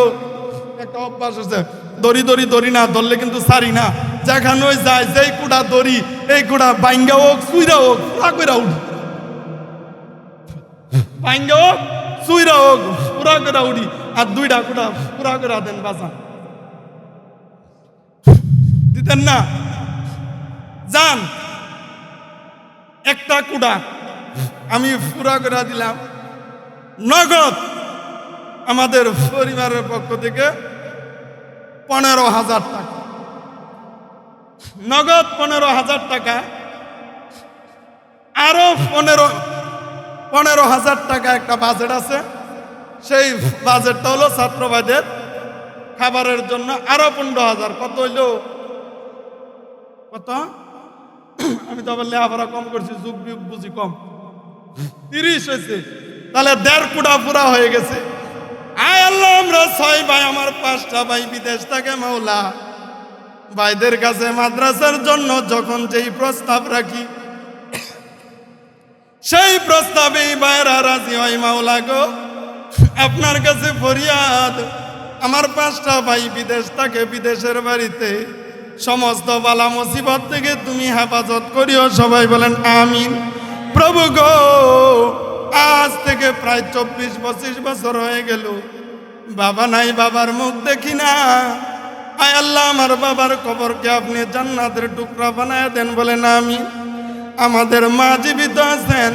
একটা অভ্যাস আছে, দড়ি দড়ি দড়ি না ধরলে কিন্তু সারি না। যেখানে যায় যেই কুড়া দড়ি, এই কুড়া বাইঙ্গা হোক সুইরা হোক পুরা কইরা উঠি, বাইঙ্গা হোক সুইরা হোক পুরা কইরা উঠি। আর 2টা কুড়া পুরা কইরা দেন, বাঁচা দিতেন না। যান, একটা কুড়া আমি পুরা কইরা দিলাম নগদ। আমাদের পরিবারের পক্ষ থেকে 15,000 টাকা নগদ, 15,000 টাকা। আরো 15,000 টাকা একটা বাজেট আছে, সেই বাজেটটা হলো ছাত্রবাদের খাবারের জন্য। আরো 15,000, কত হইল? কত? আমি তো আবার লেখাপড়া কম করছি, যুগ বিয়োগ বুঝি কম, 30 হয়েছে। তাহলে 1.5 কোটা পুরা হয়ে গেছে। আয় আল্লাহ, আমরা 6 ভাই, আমার 5টা ভাই বিদেশ থাকে। মাওলা, ভাইদের কাছে মাদ্রাসার জন্য যখন যেই প্রস্তাব রাখি, সেই প্রস্তাবে ভাইরা রাজি হয়। মাওলা গো, আপনার কাছে ফরিয়াদ, আমার 5টা ভাই বিদেশ থাকে, বিদেশের বাড়িতে সমস্ত বালা মুসিবত থেকে তুমি হেফাজত করিও। সবাই বলেন আমিন। প্রভু গো, আজ থেকে প্রায় 24-25 বছর হয়ে গেল, বাবা নাই, বাবার মুখ দেখি না। আয় আল্লাহ, আমার বাবার কবরকে আপনি জান্নাতের টুকরা বানায় দেন। বলেন আমিন। আমাদের মা জীবিত আছেন,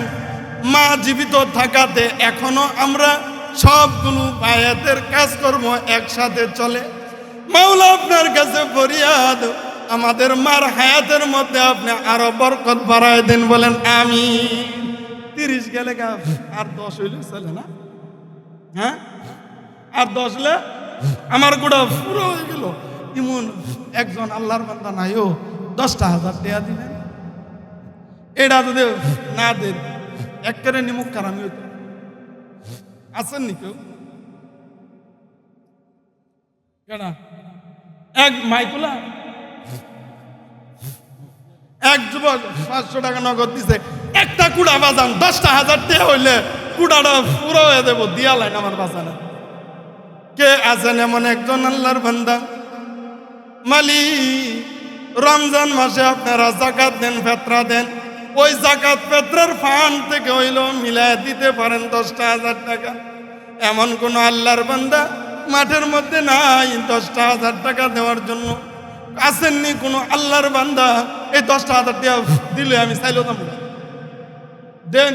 মা জীবিত থাকাতে এখনো আমরা সবগুলো আয়াতের কাজকর্ম একসাথে চলে। মাওলা, আপনার কাছে ফরিয়াদ, আমাদের মার হায়াতের মধ্যে আপনি আরো বরকত বাড়ায় দেন। বলেন আমিন। 30 গেলে আর 10 হইলে চলে না? হ্যাঁ, আর 10 হলে আমার গোটা পুরো হয়ে গেল। এমন একজন আল্লাহর বান্দা নাই, ও 10,000 টাকা দিবেন, এটা যদি না দেন একেবারে নিমুখ কারামি হইত। আছেন নি কেউ? কেনা এক মাইকুলা এক যুবক 500 টাকা নগদ দিছে, একটা কুড়া বাজান 10,000 টাকা হইলে কুড়াটা পুরো হয়ে দেবো, দিয়া লাইন আমার বাজানে। কে আছেন এমন একজন আল্লাহর বান্দা? মালিক, রমজান মাসে আপনারা যাকাত দেন, ফেতরা দেন, ওই যাকাত ফেতরার ফান্ড থেকে হইলো মিলায় দিতে পারেন 10,000 টাকা। এমন কোন আল্লাহর বান্দা মাঠের মধ্যে নাই 10,000 টাকা দেওয়ার জন্য? আসেননি কোন আল্লাহর বান্দা এই 10,000 টাকা দিলে আমি চাইলো না দেন?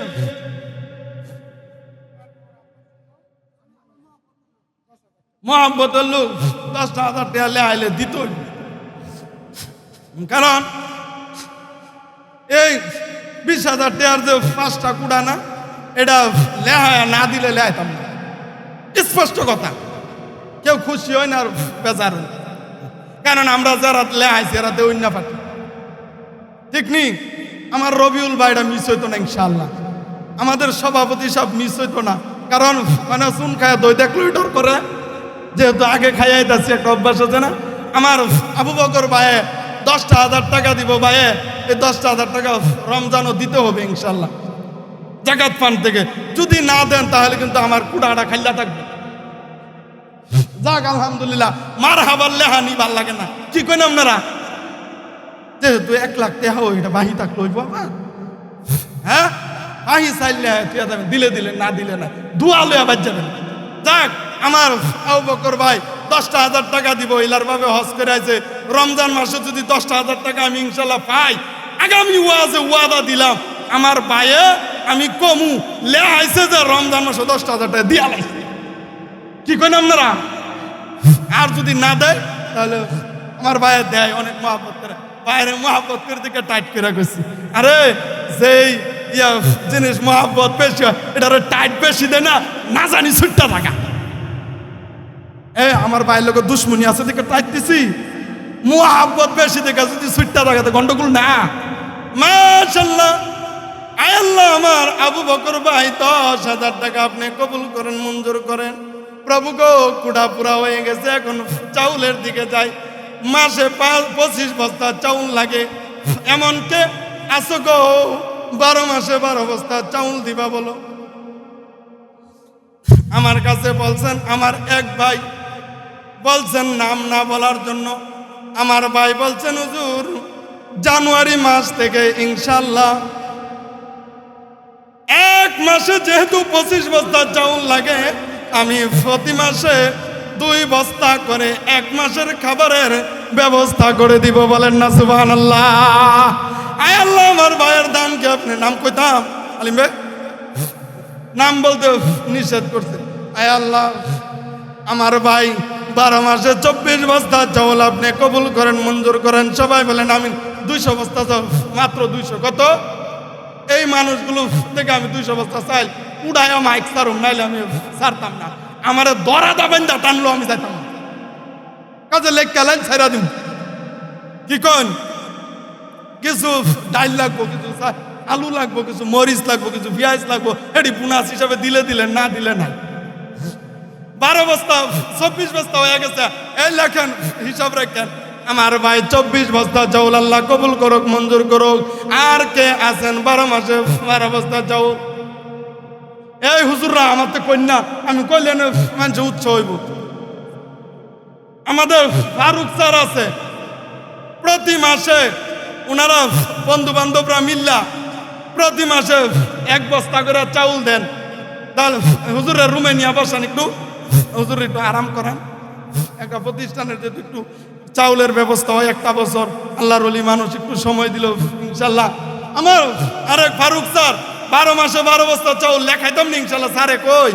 মোহাম্মতের লোক 10,000 টাকা লেহাইলে দিত, কারণ এই 20,000 টাকার যে 5টা কুড়া না, এটা লেহায় না দিলে লেহাইতাম না। স্পষ্ট কথা, কেউ খুশি হয় না আর বেজার হয়, কারণ আমরা যারা লেহাইছি এরা দেউন না পাঠি। ঠিক নি? আমার রবিউল ভাইটা মিস হইতো না ইনশাআল্লাহ, আমাদের সভাপতি সব মিস হইতো না, কারণ মানে চুন খায় দই দেখলো ডর করে, যেহেতু আগে খাইয়াই যাচ্ছি, একটা অভ্যাস আছে না। আমার আবু বকর ভাইয়ে 10,000 টাকা দিব, ভাইয়ে এই 10,000 টাকা রমজানও দিতে হবে ইনশাল্লাহ জাকাত ফান্ড থেকে। যদি না দেন তাহলে কিন্তু আমার কুড়াটা খাইলা থাকবে। যাক আলহামদুলিল্লাহ, মার হাবার লেহানি ভাল লাগে না, কি কইন আপনারা? যেহেতু 1 লাখ টাকা ওইটা বাহি থাকলো ওই বাবা, হ্যাঁ বাহি চাইলে তুই দিলে দিলে না দিলে না, দুয়া লইয়া বাদ যাবেন। যাক, আমার আবু বকর ভাই 10,000 টাকা দিব, ইলার ভাবে হজ করে আছে। রমজান মাসে যদি 10,000 টাকা আমি ইনশাল্লাহ পাই, আগামী ওয়াজে ওয়াদা দিলাম আমার ভাইয়ে আমি কমু লে আইছে যে রমজান মাসে 10,000 টাকা দিয়া লাগছে। কি করেন আপনারা? আর যদি না দেয় তাহলে আমার ভাইয়ে দেয়, অনেক মহাব্বত করে, ভাইয়ের মহাব্বত করে দিকে টাইট করে গেছি। আরে যেই জিনিস মহাব্বত বেশি হয় এটা টাইট বেশি দেয় না জানি ছুটটা থাকা। আমার ভাইয়ের লোক দুশ্মনী আছে দিকে টাইট দিছি, মহাব্বত বেশি দেখে যদি ছুটটা থাকাতে গন্ডগোল না। মাশাআল্লাহ, আয় আল্লাহ, আমার আবু বকর ভাই 10,000 টাকা আপনি কবুল করেন, মঞ্জুর করেন। প্রভু গো, কুড়া পুরা হয়ে গেছে, এখন চাউলের দিকে যাই। মাসে 25 বস্তা চাউল লাগে, এমনকি আসো গো 12 মাসে 12 বস্তা চাউল দিবা বলো। আমার কাছে বলছেন, আমার এক ভাই বলছেন নাম না বলার জন্য, আমার ভাই বলছেন হুজুর জানুয়ারি মাস থেকে ইনশাল্লাহ 1 মাসে যেহেতু 25 বস্তা চাউল লাগে, আমি প্রতি মাসে 2 বস্তা করে 1 মাসের খাবারের ব্যবস্থা করে দিব। বলেন না সুবহানাল্লাহ। আয় আল্লাহ, আমার ভাইয়ের দাম কি আপনি নাম কইতাম আলিম ভাই, নাম বলতে নিষেধ করছে। আয় আল্লাহ, আমার ভাই 12 মাসে 24 বস্তা চাউল আপনি কবুল করেন, মঞ্জুর করেন। সবাই বলেন আমিন। 200 বস্তা চাউল, মাত্র 200। কত? এই মানুষগুলো থেকে আমি 200 বস্তা চাইল উড়াইয়া মাইক সারুম, নাইলে আমি ছাড়তাম না। আমার দরা দাবেন দা টানলো আমি যাইতাম না, কাজে লেখ কালাইন ছাইরা দিম। কি কন? কিছু ডাইল লাগবো, কিছু আলু লাগবো, কিছু মরিচ লাগবো, কিছু পেঁয়াজ লাগবো, এটি বোনাস হিসাবে দিলে দিলেন, না দিলে নাই। 12 বস্তা 24 বস্তা হয়ে গেছে, এই লেখেন হিসাব রাখেন। আমার ভাই 24 বস্তা চাউল আল্লাহ কবুল করুক, মঞ্জুর করুক। আর কে আছেন 12 মাসে 12 বস্তা চাউল? এই হুজুররা আমার তো কন্যা, আমি কইলে মানুষ উৎস হইব। আমাদের ফারুক স্যার আছে, প্রতি মাসে ওনারা বন্ধু বান্ধবরা মিল্লা প্রতি মাসে 1 বস্তা করে চাউল দেন। তাহলে হুজুরের রুমে নিয়ে বসান, একটু হুজুর একটু আরাম করেন। একটা প্রতিষ্ঠানের যদি একটু চাউলের ব্যবস্থা হয়, 1টা বছর আল্লাহর ওলি মানুষ একটু সময় দিল ইনশাল্লাহ। আমার আরেক ফারুক স্যার 12 মাসে 12 বস্তা চাউল লেখাইতাম না ইনশাল্লাহ। স্যারে কই?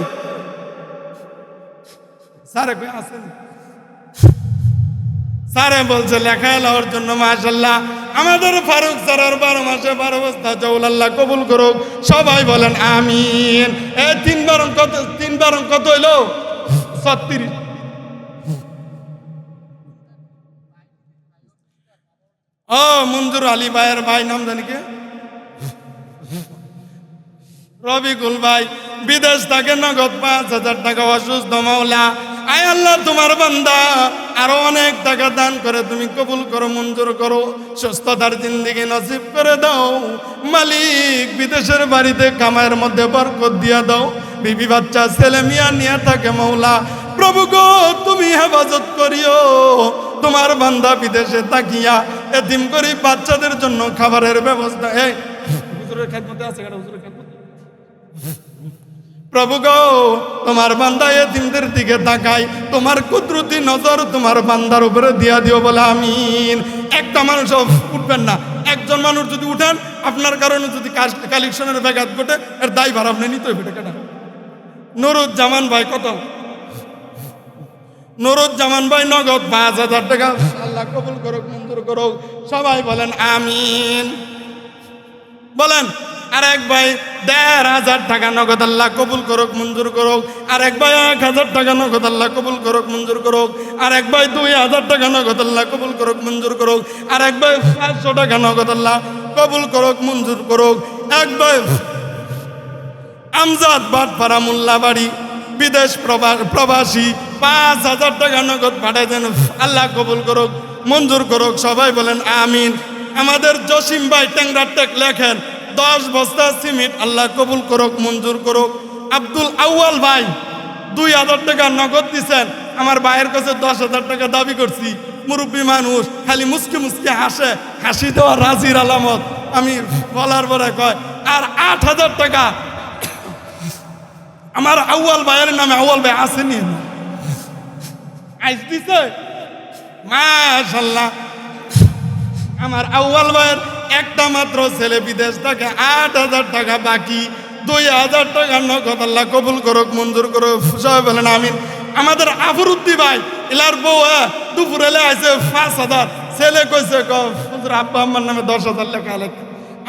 স্যারে কই আছেন? স্যারে বলছে লেখায় লওয়ার জন্য। মাশাআল্লাহ, আমাদের ফারুক স্যারের 12 মাসে 12 বস্তা চাউল আল্লাহ কবুল করুক। সবাই বলেন আমিন। এই 3 বার কত হইলো? 36। ও মঞ্জুর আলী ভাইয়ের ভাই নাম জানি কে? রবিকুল ভাই বিদেশ থেকে নগদ 5,000 টাকা অসুস্থ। মাওলা আয় আল্লাহ, তোমার বান্দা আরো অনেক টাকা দান করে তুমি কবুল করো, মঞ্জুর করো। সুস্থতার জিন্দেগি নসিব করে দাও মালিক। বিদেশের বাড়িতে কামাইয়ের মধ্যে বরকত দিয়া দাও। বিবি বাচ্চা ছেলে মিয়া নিয়ে থাকে মাওলা। প্রভু গো, তুমি হেফাজত করিও। তোমার বান্দা বিদেশে তাকিয়া এতিম গরিব বাচ্চাদের জন্য খাবারের ব্যবস্থা। এই হুজুরের খেদমতে আছে, হুজুরের খেদমতে। প্রভু গো, তোমার বান্দা এতিমদের দিকে তাকাই, তোমার কুদরতি নজর তোমার বান্দার উপরে দিয়া দিও। বলে আমিন। একটা মানুষ উঠবেন না, একজন মানুষ যদি উঠেন, আপনার কারণে যদি কালেকশনের ব্যাঘাত ঘটে, এর দায় ভার আপনি নিতে হবে। কেটা নুরুজ্জামান ভাই কত? নুরুজ্জামান ভাই নগদ 5,000 টাকা আল্লাহ কবুল করুক, মঞ্জুর করুক। সবাই বলেন আমিন। বলেন আরেক ভাই 1,500 টাকা নগদ আল্লাহ কবুল করুক, মঞ্জুর করুক। আরেক ভাই 1,000 টাকা নগদ আল্লাহ কবুল করুক, মঞ্জুর করুক। আরেক ভাই 2,000 টাকা নগদ আল্লাহ কবুল করুক, মঞ্জুর করুক। আরেক ভাই 500 টাকা নগদ আল্লাহ কবুল করুক, মঞ্জুর করুক। এক ভাই আমজাদ বাটপাড়া মোল্লাবাড়ি বিদেশ প্রবাসী 5,000 টাকা নগদ পাঠাই দেন, আল্লাহ কবুল করুক, মঞ্জুর করুক। সবাই বলেন আমিন। আমাদের জসিম ভাই ট্যাংরা টেক লেখেন 10 বস্তা সিমেন্ট আল্লাহ কবুল করুক, মঞ্জুর করুক। আব্দুল আউয়াল ভাই 2,000 টাকা নগদ দিচ্ছেন। আমার ভাইয়ের কাছে 10,000 টাকা দাবি করছি, মুরব্বী মানুষ খালি মুসকে মুসকে হাসে, হাসি দেওয়া রাজির আলামত। আমি বলার পরে কয় আর 8,000 টাকা আমার আউয়াল ভাইয়ের নামে। আউয়াল ভাই আসেনি, আইস দিছে মাশাআল্লাহ। আমার আউয়াল ভাইয়ের একটা মাত্র ছেলে বিদেশ থেকে 8,000 টাকা বাকি, 2,000 টাকা নগদ। আল্লাহ কবুল করুক, মঞ্জুর করুক, সবাই বলেন আমিন। আমাদের আফরুদ্দি ভাই এলার বউ দুপুরে আছে 5,000, ছেলে কইছে হুজুর আব্বা আম্মার নামে 10,000 লেখা লেখা,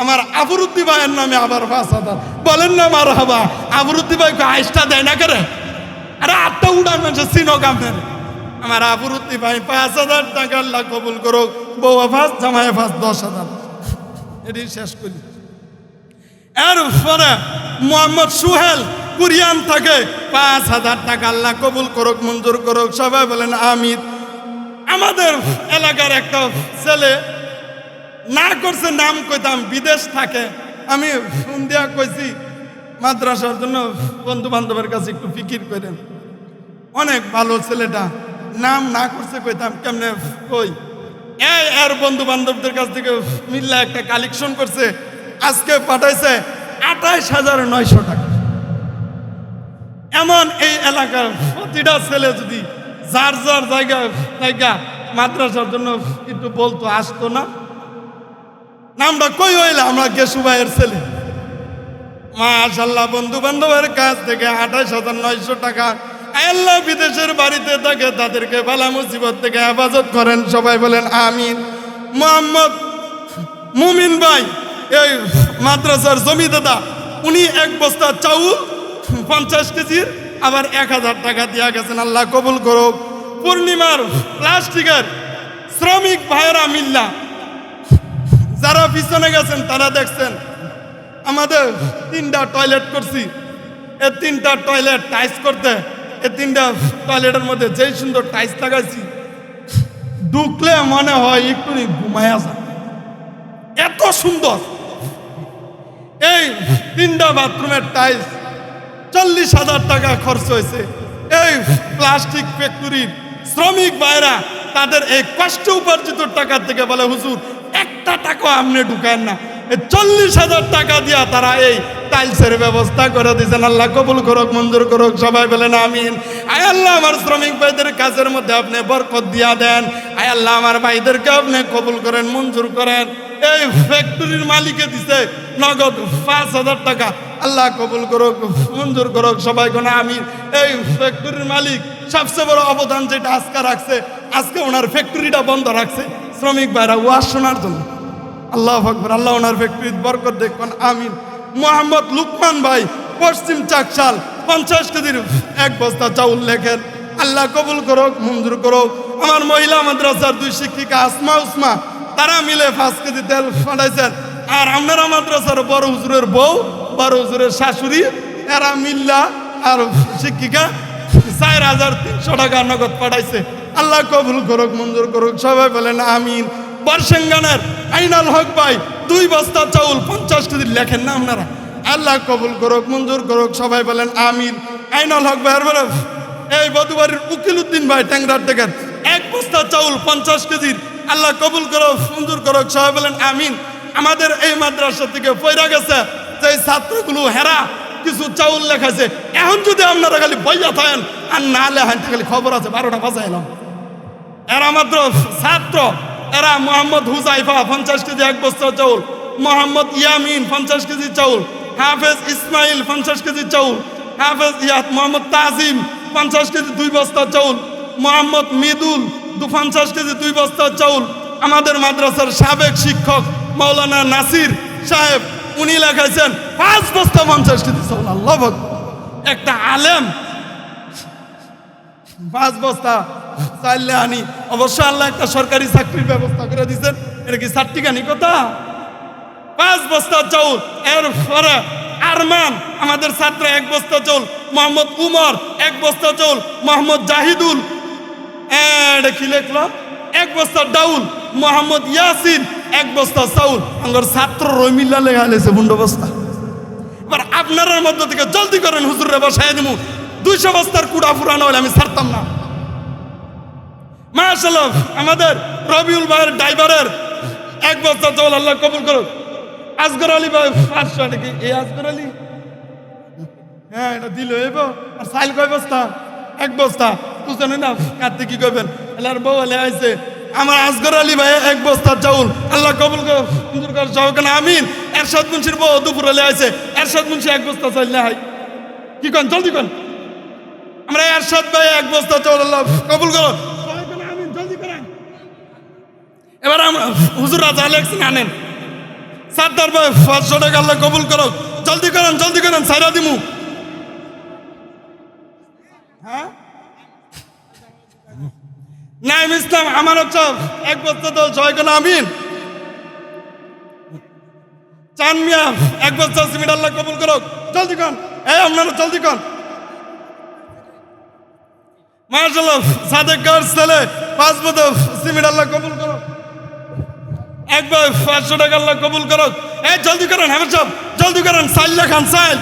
আমার আফরুদ্দি ভাইয়ের নামে আবার 5,000। বলেন না মার হাবা। আফরুদ্দি ভাই আইসটা দেয় না করে, আরে 8টা উড়ান মানুষ চিনো কামের। আমার আফরুদ্দি ভাই 5,000 টাকা আল্লাহ কবুল করুক, বউ 5, জামাই 5, 10,000। এটি শেষ করি। এরপরে মোহাম্মদ সুহেল কুরিয়ান থেকে 5,000 টাকা আল্লাহ কবুল করুক, মঞ্জুর করুক, সবাই বলেন আমিন। আমাদের এলাকার একটা ছেলে না করছে, নাম কইতাম, বিদেশ থাকে। আমি ফোন দিয়া কইছি মাদ্রাসার জন্য বন্ধু বান্ধবের কাছে একটু ফিকির করেন, অনেক ভালো ছেলেটা, নাম না করছে কইতাম কেমনে কই। এর বন্ধু বান্ধবদের কাছ থেকে মিল্লা একটা কালেকশন করছে, আজকে পাঠাইছে 28,900 টাকা। এমন এই এলাকার প্রতিটা ছেলে যদি যার যার জায়গা মাদ্রাসার জন্য একটু বলতো, আসতো না। নামটা কই হইলে আমরা গেসু ভাইয়ের ছেলে। মাশাআল্লাহ, বন্ধু বান্ধবের কাছ থেকে 28,900 টাকা। আল্লাহ বিদেশের বাড়িতে থাকে তাদেরকে বালা মুসিবত থেকে হেফাজত করেন, সবাই বলেন আমিন। মোহাম্মদ মুমিন ভাই এই মাদ্রাসার জমিদাদা, উনি 1 বস্তা চাউল 50 কেজির আবার 1,000 টাকা দিয়া গেছেন, আল্লাহ কবুল করুক। পূর্ণিমার প্লাস্টিকের শ্রমিক ভাইয়েরা মিল্লা যারা পিছনে গেছেন তারা দেখছেন আমাদের 3টা টয়লেট করছি। এই 3টা টয়লেট টাইস করতে, এই 3টা টয়লেটের মধ্যে যেই সুন্দর টাইস লাগাইছি, ঢুকলে মনে হয় একটু ঘুমায়া যায়, এত সুন্দর। এই 3টা বাথরুমের টাইলস 40,000 টাকা খরচ হয়েছে। এই প্লাস্টিক ফ্যাক্টরির শ্রমিক ভাইরা তাদের এই কষ্ট উপার্জিত টাকা থেকে বলে হুজুর একটা টাকা আপনি ঢুকান না, 40,000 টাকা দিয়া তারা এই টাইলসের ব্যবস্থা করে দিয়েছেন, আল্লাহ কবুল করুক, মঞ্জুর করুক, সবাই বলেন আমিন। আয় আল্লাহ আমার শ্রমিক ভাইদের কাজের মধ্যে আপনি বরকত দিয়া দেন, আয় আল্লাহ আমার ভাইদেরকে আপনি কবুল করেন, মঞ্জুর করেন। এই ফ্যাক্টরির মালিকে দিছে নগদ 5,000 টাকা, আল্লাহ কবুল করুক, মঞ্জুর করুক, সবাই কোন আমিন। এই ফ্যাক্টরির মালিক সবচেয়ে বড় অবদান যেটা আজকে রাখছে, আজকে ওনার ফ্যাক্টরিটা বন্ধ রাখছে শ্রমিক ভাইরা ওয়াজ শোনার জন্য, আল্লাহু আকবার। আল্লাহ ওনার ফ্যাক্টরির বরকত দেখুন, আমিন। মোহাম্মদ লুকমান ভাই পশ্চিম চাকশাল 50 কেজির 1 বস্তা চাউল লেখেন, আল্লাহ কবুল করুক, মঞ্জুর করুক। আমার মহিলা মাদ্রাসার 2 শিক্ষিকা আসমা উসমা তারা মিলে 5 কেজি তেল পাঠাইছেন। আর আপনারা মাদ্রাসার বড় হুজুরের বউ, বড় হুজুরের শাশুড়ি, এরা মিল্লা আর শিক্ষিকা 4,300 টাকা নগদ পাঠাইছে, আল্লাহ কবুল করুক, মঞ্জুর করুক, সবাই বলেন আমিন। বর্ষেঙ্গানের আইনাল হক ভাই 2 বস্তা চাউল 50 কেজি লেখেন না আপনারা, আল্লাহ কবুল করুক, মঞ্জুর করুক, সবাই বলেন আমিন। আইনাল হক ভাইয়ের বলে এই বধুবাড়ির উকিল উদ্দিন ভাই ট্যাংরার থেকে 1 বস্তা চাউল 50 কেজির, আল্লাহ কবুল করুক, মঞ্জুর করুক, সবাই বলেন আমিন। আমাদের এই মাদ্রাসা থেকে পয়রা গেছে যে ছাত্রগুলো হেরা কিছু চাউল লেখাছে, এখন যদি আপনারা খালি বইয়া থাকেন আর না লেখান খালি খবর আছে 12টা বাজাইলাম। এরা মাত্র ছাত্র, এরা মোহাম্মদ হুজাইফা 50 কেজি 1 বস্তা চাউল, মোহাম্মদ ইয়ামিন 50 কেজি চাউল, হাফেজ ইসমাইল 50 কেজি চাউল, হাফেজ মোহাম্মদ তাজিম 50 কেজি 2 বস্তা চাউল, মোহাম্মদ মিদুল 50 কেজি 2 বস্তা চাউল। আমাদের মাদ্রাসার সাবেক শিক্ষক মাওলানা নাসির সাহেব উনি লেখাইছেন 5 বস্তা 50 কেজি চাউল, আল্লাহ আকবার। একটা আলেম 5 বস্তা চাইলে আনি, অবশ্য আল্লাহ একটা সরকারি চাকরির ব্যবস্থা করে দিচ্ছেন, এটা কি সার্টিকানি কথা। 5 বস্তা চাউল। এরপরে আরমান আমাদের ছাত্র 1 বস্তা চাউল, মোহাম্মদ উমর 1 বস্তা চাউল, মোহাম্মদ জাহিদুল এটা কি লিখলো 1 বস্তা ডাউল, মোহাম্মদ ইয়াসিন 1 বস্তা চাউল। আমার ছাত্র রমিল্লা লেখা লেছে বুন্ড বস্তা। এবার আপনার মধ্যে থেকে জলদি করেন, হুজুরে বসাই দিব, 200 বস্তার কুড়া ফুরানো হলে আমি ছাড়তাম না। মাশাআল্লাহ আমাদের রবিউল ভাইয়ের ড্রাইভারের 1 বস্তা চাউল আল্লাহ কবুল করুক। আসগর আলী ভাই 500 নাকি এই আসগর আলী, হ্যাঁ এটা দিল এবো। আর সাইল কয় বস্তা? 1 বস্তা। তুই জানি না কাটতে কি করবেন এলার বউ হলে আইছে আমার আসগর আলী ভাই 1 বস্তা চাউল আল্লাহ কবুল করুক সুন্দর করে সহকানে আমিন। এরশাদ মুন্সির বউ দুপুর হলে আইছে এরশাদ মুন্সি 1 বস্তা চাইল না হয় কি কন জলদি কন আমরা এরশাদ ভাই 1 বস্তা চাউল আল্লাহ কবুল করুক সহকানে আমিন জলদি করেন। এবার আমরা হুজুর রাজা ইলেকশন আনেন সাদ্দার ভাই 500 টাকা আল্লাহ কবুল করুক জলদি করেন সাইরা দিমু। হ্যাঁ নাইম ইসলাম আমার হচ্ছে 1 বস্তা তো সহকানে আমিন। চান মিয়া 1 বস্তা সিমেন্ট আল্লাহ কবুল করুক জলদি কন এই আপনারা জলদি কন। মাশাআল্লাহ সাদেক গার ছেলে 5 বস্তা সিমেন্ট আল্লাহ কবুল করুক। 1 ভাই 500 টাকা আল্লাহ কবুল করুক। এই জলদি করেন হ্যাঁ সব জলদি করেন সাইল লেখান সাইল।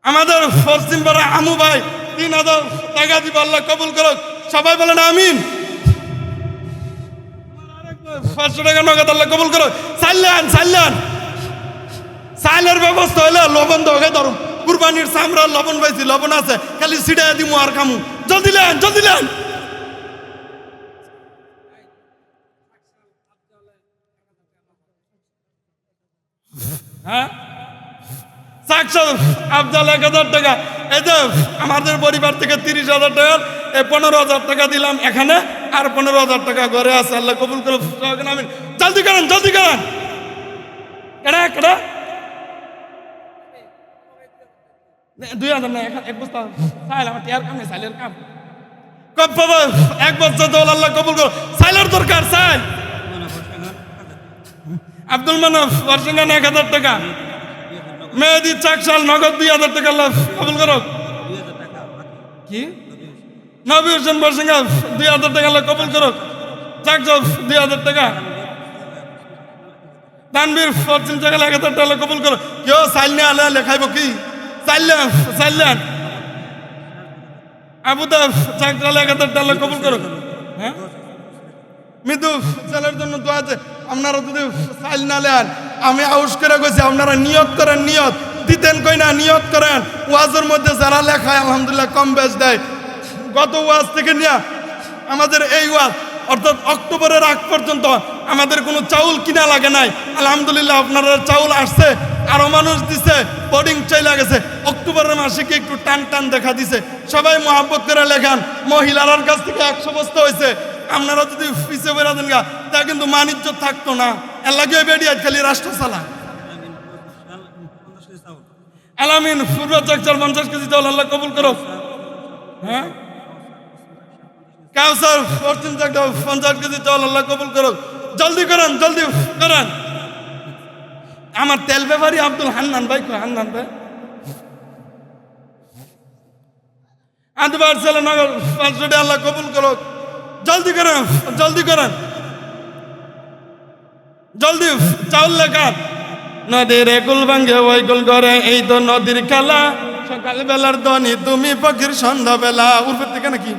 আমাদের পশ্চিম পাড়া আমু ভাই 3000 টাকা দিব আল্লাহ কবুল করুক সবাই বলেন আমিন। 500 টাকা নগদ আল্লাহ কবুল করুক। সাইলেন সাইলের ব্যবস্থা হইলে লবণ দোকে ধরুন কুরবানির চামড়া লবণ পাইছি লবণ আছে খালি ছিটাই দিমু আর খামু জলদি লেন। হ্যাঁ সাকসাল আফজাল 1000 টাকা। এই যে আমাদের পরিবার থেকে 30,000 টাকা 15,000 টাকা দিলাম এখানে আর 15,000 টাকা ঘরে আছে আল্লাহ কবুল করুক আমিন। জলদি করেন কেডা 2,000 না 1 বস্তা সাইল আমার টিয়ার কাম নেই সাইলের কাম কব বাবা 1 বস্তা চাউল আল্লাহ কবুল করুক সাইলের দরকার সাইল। আব্দুল মানব বর্ষিঙ্গান 1000 টাকা। মেহেদি চাকশাল নগদ 2,000 টাকা আল্লাহ কবুল করুক। কি নবী হোসেন বর্ষিঙ্গা 2,000 টাকা আল্লাহ কবুল করুক চাকশাল 2,000 টাকা। তানবীর পশ্চিম জায়গা 1,000 টাকা আল্লাহ কবুল করুক। কেউ সাইল নিয়ে আলে লেখাইব কি সাইলেন আবু দাব চাকশাল 1,000 টাকা আল্লাহ কবুল করুক। হ্যাঁ মৃদু ছেলের জন্য দোয়া আছে আপনারা যদি সাইল না লেন আমি আউস করে কইছি আপনারা নিয়ত করেন নিয়ত দিতেন কই না নিয়ত করেন। ওয়াজের মধ্যে যারা লেখায় আলহামদুলিল্লাহ কম বেশ দেয়। গত ওয়াজ থেকে নিয়ে আমাদের এই ওয়াজ অর্থাৎ অক্টোবরের আগ পর্যন্ত আমাদের কোনো চাউল কিনা লাগে নাই আলহামদুলিল্লাহ আপনারা চাউল আসছে আরো মানুষ দিছে বোর্ডিং চাইলা গেছে। অক্টোবরের মাসে কি একটু টান দেখা দিছে সবাই মহাব্বত করে লেখান। মহিলার কাছ থেকে 100 বস্তা হয়েছে আপনারা যদি পিছিয়ে বেড়া দেন গা তা কিন্তু মানিজ্য থাকতো না। এর লাগে বেরিয়ে খালি রাষ্ট্র চালা আলামিন পূর্ব চাকচাল 50 কেজি চাউল আল্লাহ কবুল করো। হ্যাঁ কাউসার পশ্চিম চাকচাল 50 কেজি চাউল আল্লাহ কবুল করো। জলদি করেন আমার তেল ব্যাপারী আব্দুল হান্নান ভাই হান্নান ভাই আদবার ছেলে নগর 500 টাকা আল্লাহ কবুল করো। জলদি করেন জলদি চাউল লেখান। নদীর একুল ভাঙ্গে ওই কুল করে এই তো নদীর খেলা সকাল বেলার ধ্বনি তুমি পাখির সন্ধ্যা বেলা উর্ফের থেকে নাকি।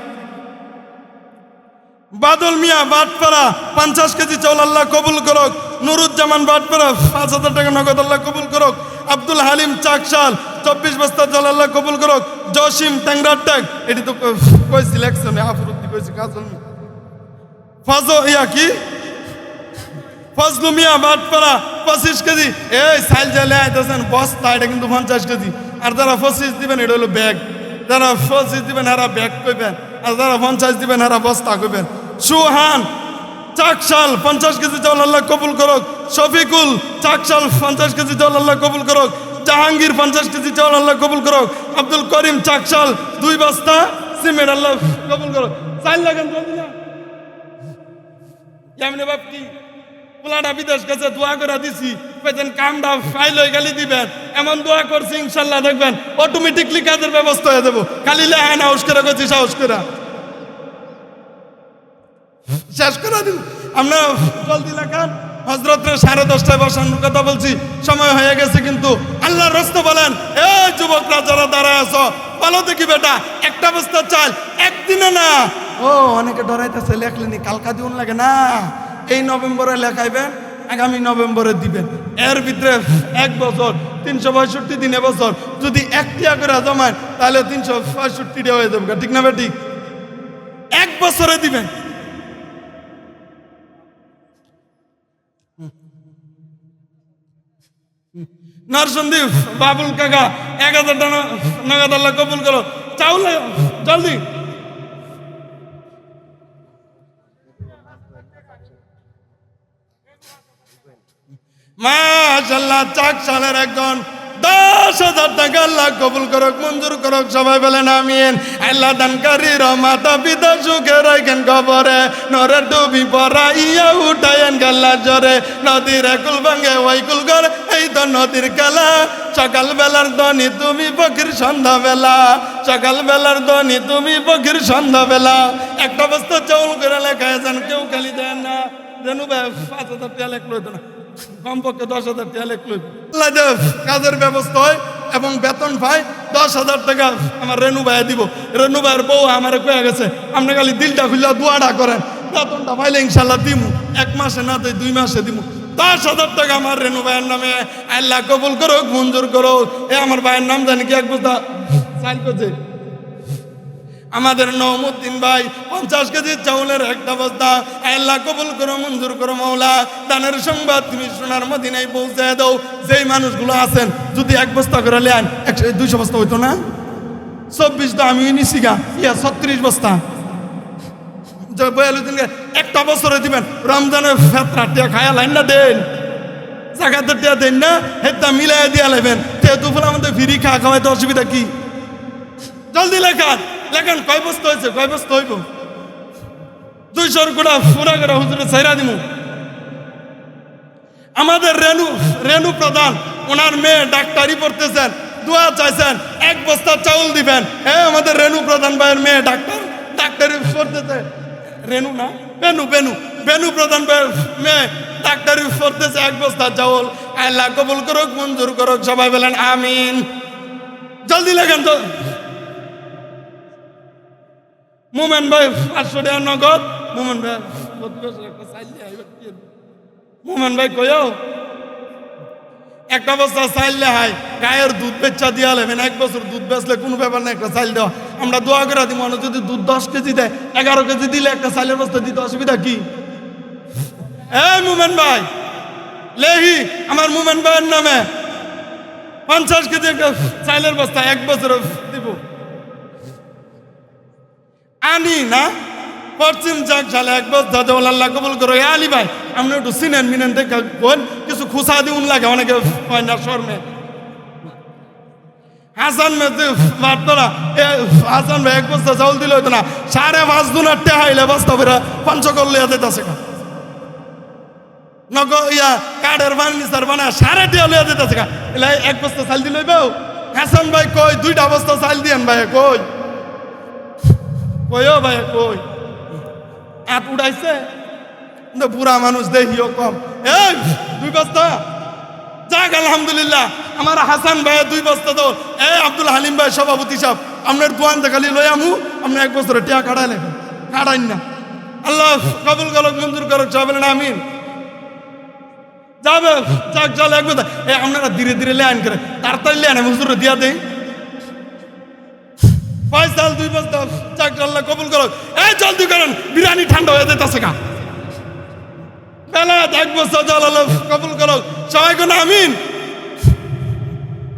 বাদল মিয়া বাটপাড়া 50 কেজি চাউল আল্লাহ কবুল করুক। নুরুজ্জামান বাটপাড়া 5,000 টাকা নগদ আল্লাহ কবুল করুক। আব্দুল হালিম চাকশাল 24 বস্তা চাউল আল্লাহ কবুল করুক। জসিম ট্যাংরার ট্যাগ এটি তো কই সিলেকশনে হাফরুদ্দি কইছি কাজল ফজলু মিয়া বাটপাড়া 25 কেজি। এই সাইল জালে আইতেছেন বস্তা এটা কিন্তু 50 কেজি। আর যারা 25 দিবেন এটা হলো ব্যাগ। যারা 25 দিবেন হারা ব্যাগ কইবেন আর যারা 50 দিবেন হারা বস্তা কইবেন। সুহান চাকশাল 50 কেজি চাউল আল্লাহ কবুল করুক। শফিকুল চাকশাল 50 কেজি চাউল আল্লাহ কবুল করুক। জাহাঙ্গীর 50 কেজি চাউল আল্লাহ কবুল করুক। আব্দুল করিম চাকশাল 2 বস্তা সিমেন্ট আল্লাহ কবুল করুক। চাইল লাগেন জলদি না এমনি বাপ কি পোলাটা বিদেশ গেছে দোয়া করে দিছি পেতেন কামটা ফাইল হয়ে গেলে দিবেন এমন দোয়া করছি ইনশাল্লাহ দেখবেন অটোমেটিকলি কাজের ব্যবস্থা হয়ে যাবো। খালি লেহায় না হাউস করে করছি সাহস করে শেষ করে দিন। আমরা জলদি লেখান হজরতের 10:30টায় বসানোর কথা বলছি সময় হয়ে গেছে কিন্তু আল্লাহর রাস্তা বলেন এই যুবকরা যারা দাঁড়ায় আছো বলো দেখি বেটা, একটা বস্তা চাল একদিনে না। ও অনেকে ডরাইতেছে, লেখলেনি কালকা দিউন লাগে না, এই নভেম্বরে লেখাইবেন, আগামী নভেম্বরে দিবেন। এর ভিতরে 1 বছর 365 দিন, এবছর যদি 1 টিয়া করে জমায় তাহলে 365 হয়ে যাবে, ঠিক না বেটি? 1 বছরে দিবেন। নরসন্দীপ বাবুল কাকা 1000 টাকা নগদ আল্লাহ কবুল করো। চাউল জলদি। মাশাআল্লাহ, চাকশালের একজন 10,000 টাকা আল্লাহ কবুল করুক, মঞ্জুর করুক। সবাই বলেন আমিন। আল্লাহ দানকারীর মাতা পিতা সুখে রাখেন কবরে, নরের ডুবি পড়াইয়া উঠায়েন গাল্লা জরে, নদীর একুল ভাঙে ওই কুল করে, এই তো নদীর খেলা। সকাল বেলার ধ্বনি তুমি পক্ষীর সন্ধ্যা বেলা, সকাল বেলার ধ্বনি তুমি পক্ষীর সন্ধ্যা বেলা। একটা বস্তা চাউল করে লেখায় যান, কেউ খালি দেন না। জানু ভাই 5,000 টাকা লেখলো না, কমপক্ষে 10,000 টাকা লেখলো। কাজের ব্যবস্থা হয় এবং বেতন পাই 10,000 টাকা আমার রেনু ভাই দিব। রেনু ভাইয়ের বউ আমার কয়ে গেছে, আপনি খালি দিলটা খুললা দোয়াটা করেন, বেতনটা পাইলে ইনশাল্লাহ দিমু। 1 মাসে না দেয় 2 মাসে দিমু। 10,000 টাকা আমার রেনু ভাইয়ের নামে আল্লাহ কবুল করুক, মঞ্জুর করুক। এ আমার ভাইয়ের নাম জানি কি, 1 বস্তা চাল করছে আমাদের নওমুদ্দিন ভাই, 50 কেজি চাউলের একটা বস্তা আল্লাহ কবুল করো, মঞ্জুর করো মাওলা। দানের সংবাদ তুমি সোনার মদিনায় পৌঁছে দাও। যেই মানুষগুলো আছেন যদি 1 বস্তা করে নেন, 200 বস্তা হইতো না? 24 তো আমি নিছি গা, 36 বস্তা। একটা বছরে দিবেন, রমজানের ফেতরা টিয়া খায়া লাইন না দেন, জাকাতের টিয়া দেন না, হেতা মিলাই দিয়া লাইবেন। দুপুর আমাদের ফিরি খাওয়াইতে অসুবিধা কি? জলদি লেখান, লেখান। কয় বস্তা হয়েছে, কয় বস্তা হইব? 200 কোটা পুরা করে হুজুরে ছাইরা দিমু। আমাদের রেনু প্রধান, ওনার মেয়ে ডাক্তারি পড়তেছেন, দোয়া চাইছেন, 1 বস্তা চাউল দিবেন। হ্যাঁ, আমাদের রেনু প্রধান ভাইয়ের মেয়ে ডাক্তারি পড়তেছে। রেনু না, বেনু প্রধান ভাইয়ের মেয়ে ডাক্তারি পড়তেছে, 1 বস্তা চাউল আল্লাহ কবুল করুক, মঞ্জুর করুক। সবাই বলেন আমিন। জলদি লেখেন তো। মোমেন ভাই 500 টাকা নগদ। মোমেন ভাই কয়ও একটা বস্তা চাইল দেয়, গায়ের দুধ বেচা দিয়া লেবেন। 1 বছর দুধ বেচলে কোনো ব্যাপার না, একটা চাইল দেওয়া আমরা দোয়া করে দিব। যদি দুধ 10 কেজি দেয়, 11 কেজি দিলে একটা চাইলের বস্তা দিতে অসুবিধা কি? এই মোমেন ভাই লেহি, আমার মোমেন ভাইয়ের নামে 50 কেজি একটা চাইলের বস্তা 1 বছর দিব। আনি না পশ্চিম যাক ঝালে 1 বস্তা দেওয়াল আল্লাহ কবুল করো। আলী ভাই আপনি একটু চিনেন মিনেন দেখে কোন কিছু খুশা দিউন লাগে, অনেকে হয় না শর্মে। হাসান মেতে বার্তরা হাসান ভাই 1 বস্তা চাউল দিল হইতো না, 5.5 দুনার টেহাইলে বস্তা বেরা পঞ্চকল লিয়া দিতেছে নগ ইয়া কাঠের ফার্নিচার বানা 3.5 লিয়া দিতেছে। 1 বস্তা চাল দিল হইব। হাসান ভাই কই 2টা বস্তা চাল দিয়েন ভাই, কই কইও ভাই কই আপ উড়াইছে বুড়া মানুষ দেখিও কম। এই 2 বস্তা যাক, আলহামদুলিল্লাহ আমার হাসান ভাই 2 বস্তা তো। এই আব্দুল হালিম ভাই সভাপতি সাহেব, আপনার দোয়ান দেখালি লই আমু, আপনি 1 বছরে টিয়া কাটাইলে কাটাইন না। আল্লাহ কবুল করুক, মঞ্জুর করুক। সবাই বলেন আমিন। যাবে যাক চল 1 বস্তা। আপনারা ধীরে ধীরে লেন করে তাড়াতাড়ি লেন, হুজুরে দিয়া দেই। ফয়সাল 2 বস্তা যাক আল্লাহ কবুল করুক। এই জলদি করেন, বিরিয়ানি ঠান্ডা হয়ে যেতেছে গা। বেলা 1 বস্তা জল আল্লাহ কবুল করুক। সবাই কোন আমিন।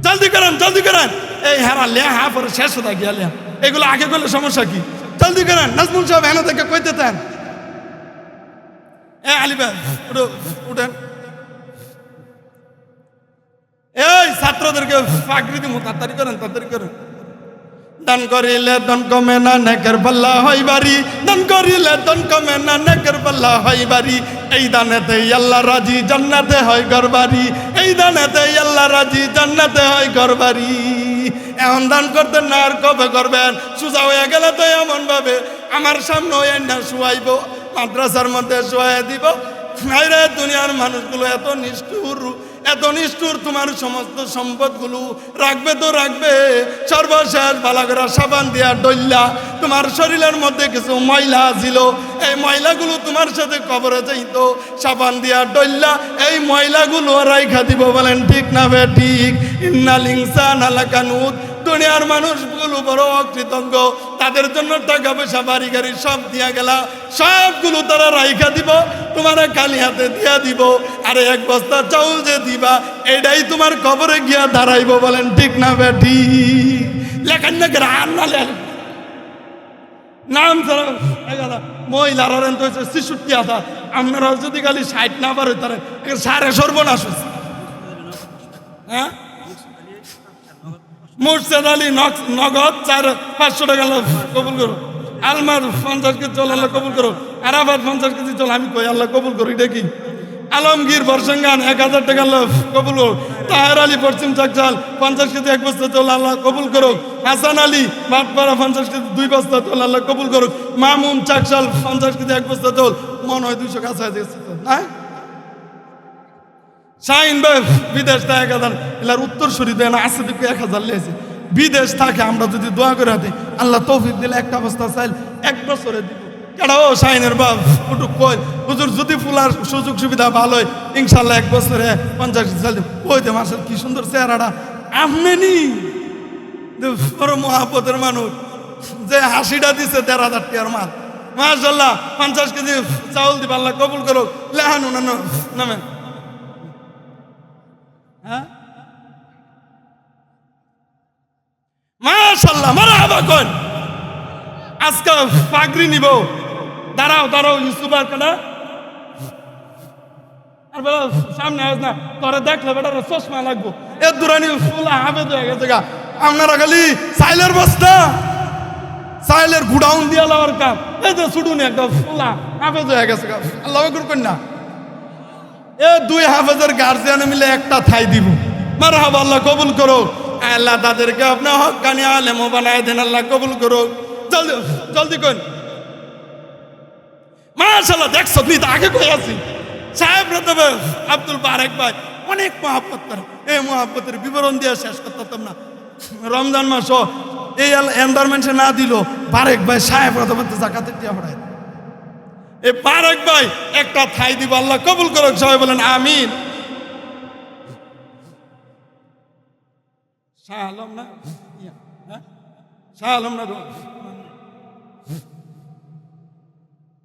জলদি করেন, জলদি করেন। এই হেরা লে হ্যাঁ পরে শেষ হয়ে গিয়া লে, এগুলো আগে করলে সমস্যা কি? জলদি করেন। নাজমুল সাহেব হেন থেকে কইতে দেন। এ আলী ভাই উঠেন। এই ছাত্রদেরকে ফাঁকরি দিব, তাড়াতাড়ি করেন, তাড়াতাড়ি করেন। দান করিলে ধন কমে না, নেকের পাল্লা হয় বাড়ি। দান করিলে ধন কমে না, নেকের পাল্লা হয় বাড়ি। এই দানেতে আল্লাহ রাজি, জান্নাতে হয় ঘরবাড়ি। এই দানেতে আল্লাহ রাজি, জান্নাতে হয় ঘরবাড়ি। এখন দান করতেন না, আর কবে করবেন? সোজা হয়ে গেলে তো এমন ভাবে আমার সামনে না শুয়াইব, মাদ্রাসার মধ্যে শুয়াই দিব। দুনিয়ার মানুষগুলো এত নিষ্ঠুর, এত নিষ্ঠুর, তোমার সমস্ত সম্পদগুলো রাখবে তো রাখবে, সর্বশেষ বালাগরা সাবান দিয়া ডল্লা তোমার শরীরের মধ্যে কিছু ময়লা ছিল, এই ময়লাগুলো তোমার সাথে কবরে যাইতো, সাবান দিয়া ডল্লা এই ময়লাগুলো রাইখা দিব। বলেন ঠিক না বে ঠিক? ইন্নাল ইনসানা লাকানুত। দুনিয়ার মানুষগুলো বড় অকৃতজ্ঞ, তাদের জন্য টাকা পয়সা বাড়ি গাড়ি সব দিয়া গেলা, সবগুলো তারা রাইখা দিব, তোমার খালি হাতে দিয়া দিব। আরে এক বস্তা চাউল যে দিবা, এটাই তোমার কবরে গিয়া দাঁড়াইব। বলেন ঠিক না বেটি? লেখান না রান্না নাম ছাড়া মহিলারা তো হচ্ছে ৬৬,০০০। আপনারা যদি খালি ৬০ না পারে তারা সাড়ে সর্বনাশ হয়েছে। হ্যাঁ, মুর্শেদ আলী নগদ ৫০০ টাকা কবুল করো। আলমার ৫০ কেজি চল, আল্লাহ কবুল করো। আরাফাত ৫০ কেজি চল, আমি কই আল্লাহ কবুল করো। এটা কি? আলমগীর বর্ষাঙ্গান ১০০০ টাকা আল্লাহ কবুল করো। তাহের আলী পশ্চিম চাকচাল ৫০ কেজি ১ বস্তা চল, আল্লাহ কবুল করো। হাসান আলী ভাটপাড়া ৫০ কেজি ২ বস্তা চল, আল্লাহ কবুল করো। মামুন চাকচাল ৫০ কেজি ১ বস্তা চল, মনে হয় ২০০ কাছাকাছি না। শাহিন ভাই বিদেশ থাকে ১০০০, এলার উত্তর শরী দেয় না, আছে দিকে ১০০০ লেগেছে। বিদেশ থাকে, আমরা যদি দোয়া করে হাতে আল্লাহ তৌফিক দিলে একটা অবস্থা চাইল ১ বছরে দিব। কেন ও শাহিনের বাপ উঠুক কই হুজুর, যদি ফুলার সুযোগ সুবিধা ভালো হয় ইনশাল্লাহ ১ বছরে ৫০ চাল দিব। কইতে মাসের কি সুন্দর চেহারাটা আপনি বড় মহাপতের মানুষ, যে হাসিটা দিছে ১৩,০০০ টাকার মাল, মাশাল্লাহ। ৫০ কেজি চাউল দিব, আল্লাহ কবুল করুক। লেহান নামে হ্যাঁ, মাশাআল্লাহ, মারহাবা কোন। আজকে পাগড়ি নিব, দাঁড়াও দাঁড়াও ইউসুফ আর কেনা আর বেলা সামনে আস না, তোরে দেখলে বেটার চশমা লাগবো। এর দুরানি ফুলা হাফেজ হয়ে গেছে গা। আপনারা খালি সাইলের বস্তা, সাইলের গুডাউন দিয়ে লাওয়ার কাম, এই যে ছুটুনি একটা ফুলা হাফেজ হয়ে গেছে গা। আল্লাহ করুন না, এ ২ হাফেজের গার্জিয়ান মিলে একটা থাই দিব। মারহাবা, আল্লাহ কবুল করো। আল্লাহ তাদেরকে আপনার হক্কানি আলেমও বানায় দেন, আল্লাহ কবুল করো। জলদি জলদি কোন। মাশাআল্লাহ, দেখছো তুই তো আগে কই আছি। সাহেব তবে আব্দুল বারেক ভাই অনেক মহাব্বত করে, এই মহাব্বতের বিবরণ দিয়ে শেষ করতাম না। রমজান মাস এই এনভায়রনমেন্টে না দিল বারেক ভাই সাহেব তবে জাকাতের দিয়া পড়ায়। এই বারেক ভাই একটা থাই দিব, আল্লাহ কবুল করুক। সবাই বলেন আমিন। শাহ আলম না, শাহ আলম না,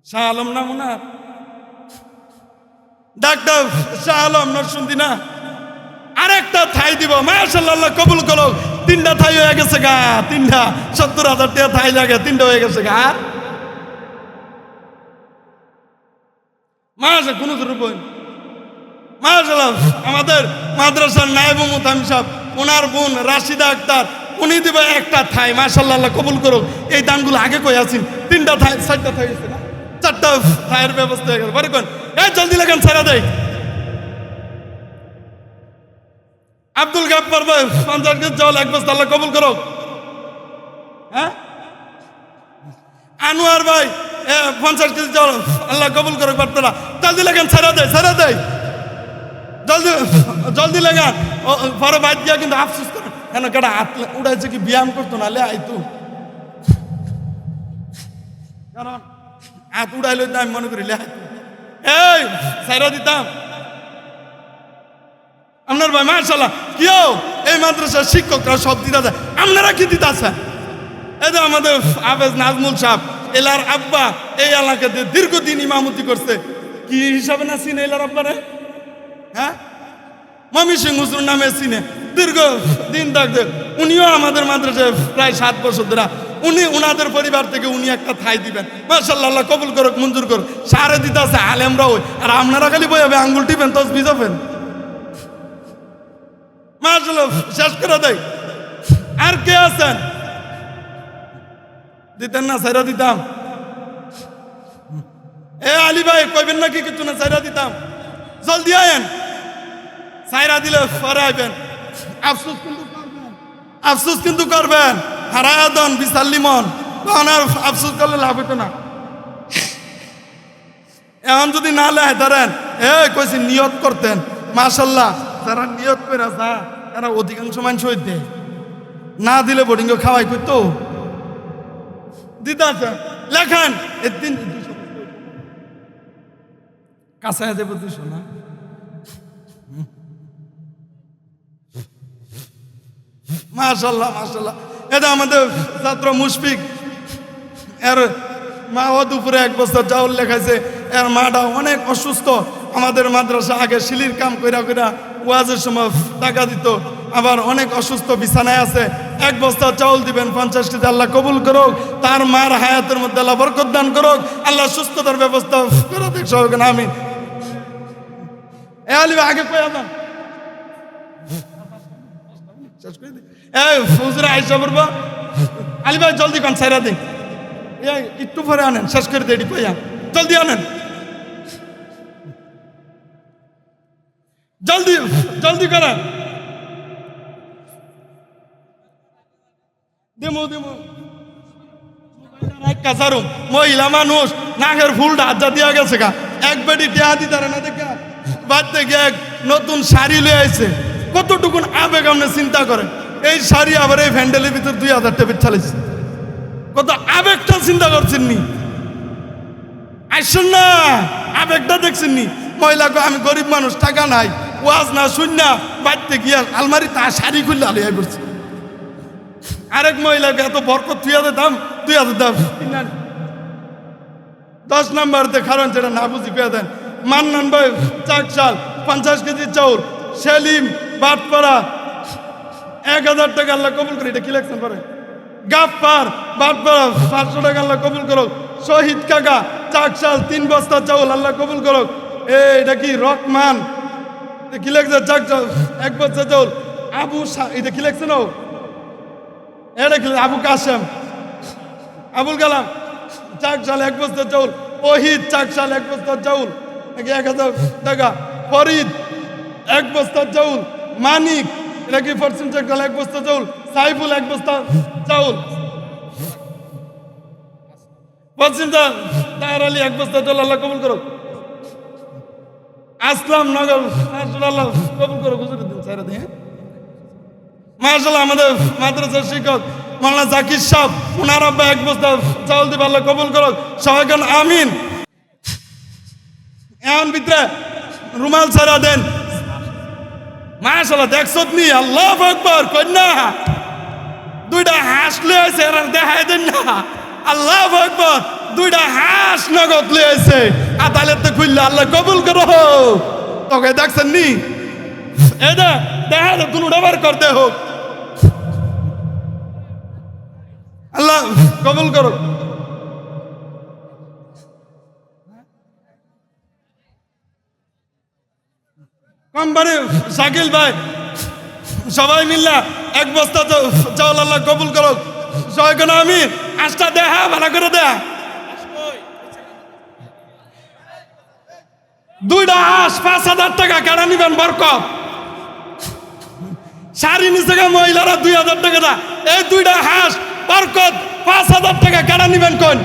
শাহ আলম না মনে ডাক্তার শাহ আলম না, শুনতি না? আরেকটা থাই দিব, মাশাআল্লাহ, আল্লাহ কবুল করুক। ৩টা থাই হয়ে গেছে গা, ৩টা ৭০,০০০ টাকা থাই লাগে, 3টা হয়ে গেছে গা। মাশাআল্লাহ, কোন রূপন মাশাআল্লাহ। আমাদের মাদ্রাসার নায়েব মুহতামিম সাহেব, ওনার বোন রাশিদা আক্তার, উনি দিবে একটা থাই। মাশাআল্লাহ, আল্লাহ কবুল করুক। এই দানগুলো আগে কই আছেন? 3টা থাই, 4টা থাই হয়েছে না, 4টা থাইয়ের ব্যবস্থা হয়ে গেল। পরে কোন এই জলদি লাগান, ছাড়া দেয়। আব্দুল গাফফার ভাই 50 কেজি চাউল 1 বস্তা, আল্লাহ কবুল করুক। হ্যাঁ, আনোয়ার ভাই 50 কেজি চাউল, আল্লাহ কবুল করুক। বার্তারা জলদি লাগান, ছাড়া দেয়, ছাড়া দেয়, জলদি জলদি লাগান। পরে বাইর গিয়া কিন্তু আফসোস করে, কেন কেটা হাত উড়াইছে কি ব্যায়াম করতো না, লে আইতো, কারণ হাত উড়াইলে আমি মনে করি লে আইতো, এই ছাইরা দিতাম। আপনার ভাই মাশাআল্লাহ, কেউ এই মাদ্রাসার শিক্ষকরা সব দিতে দেয়, আপনারা কি দিতে আছেন? এই যে আমাদের হাফেজ নাজমুল সাহেব, এলার আব্বা এই এলাকাতে দীর্ঘদিন ইমামতি করছে, কি হিসাবে না চিনে এলার আব্বারে? হ্যাঁ, মমি সিং হুজুর নামে চিনে, দীর্ঘ দিন থাকতে। উনিও আমাদের মাদ্রাসায় প্রায় 7 বছর ধরে, উনি উনাদের পরিবার থেকে উনি একটা থাই দিবেন। মাশাআল্লাহ, আল্লাহ কবুল করুক, মঞ্জুর করুক। সারে দিতে আছে আলেমরা, ওই আর আপনারা খালি বইবে আঙ্গুল টিপেন, তসবি যাবেন। মাশাআল্লাহ, শেষ করে দেয়। আর কে আছেন দিতেন না? সাইরা দিতাম। এ আলী ভাই কইবেন নাকি কিছু না? সাইরা দিতাম, জলদি আয়েন। সাইরা দিলে পরে আইবেন। আফসোস কিন্তু করবেন, আফসোস কিন্তু করবেন। হারায়া দন বিশাল্লি মন, তখন আর আফসোস করলে লাভ হইতো না। এখন যদি না লেয় ধরেন, কইছি নিয়ত করতেন, মাশাআল্লাহ যারা নিয়ত করে যা এরা অধিকাংশ মানুষ হইতে না দিলে বোর্ডিং খাওয়াই করতো দিতে আছে লেখান এর দিন কাছায় দেব 200 না মাশাল্লাহ মাশাল্লাহ। এটা আমাদের ছাত্র মুশফিক, এর মা ও দুপুরে 1 বছর চাউল লেখাইছে। এর মাটা অনেক অসুস্থ। আমাদের মাদ্রাসা আগে শিলির কাম কইরা কইরা ওয়াজের সময় টাকা দিত, আবার অনেক অসুস্থ বিছানায় আছে। 1 বস্তা চাউল দিবেন 50 কেজি, আল্লাহ কবুল করুক। তার মার হায়াতের মধ্যে আল্লাহ বরকত দান করুক, আল্লাহ সুস্থতার ব্যবস্থা করে দিক সবাই আমি আলিবা আগে কয়া দেন শেষ করে দিই। হুজুর আইসা বলবো আলী ভাই জলদি কান সাইরা দিন, একটু পরে আনেন, শেষ করে দিই কইয়া জলদি আনেন, জলদি জলদি করেন। দেমো দেমো কাছারুম মহিলা মানুষ নাগের ফুলটা আজ্জা দিয়া গেছে গা, এক বেটি টেহা দিতারে না দেখা বাদ থেকে এক নতুন শাড়ি লয়ে আইছে। কতটুকুন আবেগ আপনি চিন্তা করেন, এই শাড়ি আবার এই ভ্যান্ডেলের ভিতর 2000 টাকা চালাইছে, কত আবেগটা চিন্তা করছেন নি? আসছেন না, আবেগটা দেখছেন নি? মহিলাকে আমি গরিব মানুষ, টাকা নাই, ওয়াজ না শূন্য বাড়তে গিয়া আলমারি তা শাড়ি খুললে আলিয়া করছে। আরেক মহিলাকে এত বরকত 2000 দাম 2000 দাম 10 নম্বরতে কারণ যেটা না বুঝি পেয়ে দেন। মান্নান ভাই চাকশাল 50 কেজি চাউল, সেলিম বাটপাড়া 1000 টাকা আল্লাহ কবুল করে। এটা কি লেখছেন পরে? গাফফার বাটপাড়া 500 টাকা আল্লাহ কবুল করুক। শহীদ কাকা চাকশাল 3 বস্তা চাউল আল্লাহ কবুল করুক। এটা কি রহমান কি লেখছে? চাকশাল 1 বস্তা চাউল। আবু এটা কি লেখছেন? এটা কি? আবু কাসেম আবুল কালাম চাকশাল 1 বস্তা চাউল। ওহিদ চাকশাল 1 বস্তা চাউল নাকি 1000 টাকা। ফরিদ 1 বস্তা চাউল। মানিক এটা কি ফরচুন চাকশাল 1 বস্তা চাউল। সাইফুল 1 বস্তা চাউল। পশ্চিম তার আলী 1 বস্তা চাউল আল্লাহ কবুল করুক। আসলাম নগর আল্লাহ কবুল করুক। হুজুরের দিন সাইরা দিয়ে মাশাআল্লাহ। আমাদের মাদ্রাসার শিক্ষক মাওলানা জাকির সাহেব, ওনার আব্বা 1 বস্তা চাউল দিবে, আল্লাহ কবুল করুক। সবাই গান আমিন। এমন ভিতরে রুমাল ছাড়া দেন। মাশাআল্লাহ দেখছত নি? আল্লাহু আকবার কন্যা 2টা হাঁস লয়ে আইছে, এরা দেখাই দেন না। আল্লাহু আকবার 2টা হাঁস নগদ লয়ে আইছে, আদালতে খুললে আল্লাহ কবুল করো। তোকে দেখছেন নি? এটা দেখা দুটা বার করতে হোক, আল্লাহ কবুল করো। কোম্পানি শাকিল ভাই সবাই মিল্লা 1 বস্তা চাউল আল্লাহ কবুল করো। সবাই কেন আমি 8টা দেখা ভালো করে দেয়া। 2টা হাঁস 5000 টাকা কেনা নিবেন বরকত। শাড়ি নিচে মহিলারা 2000 টাকা দা। এই 2টা হাঁস বরকত 5000 টাকা কেনা নিবেন কোন?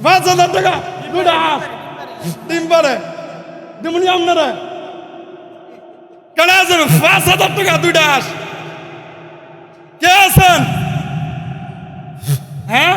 5000 টাকা 2টা হাঁস ডিম পারে দিমুনি আপনারা কেনা আছেন? 5000 টাকা 2টা হাঁস কে আছেন? হ্যাঁ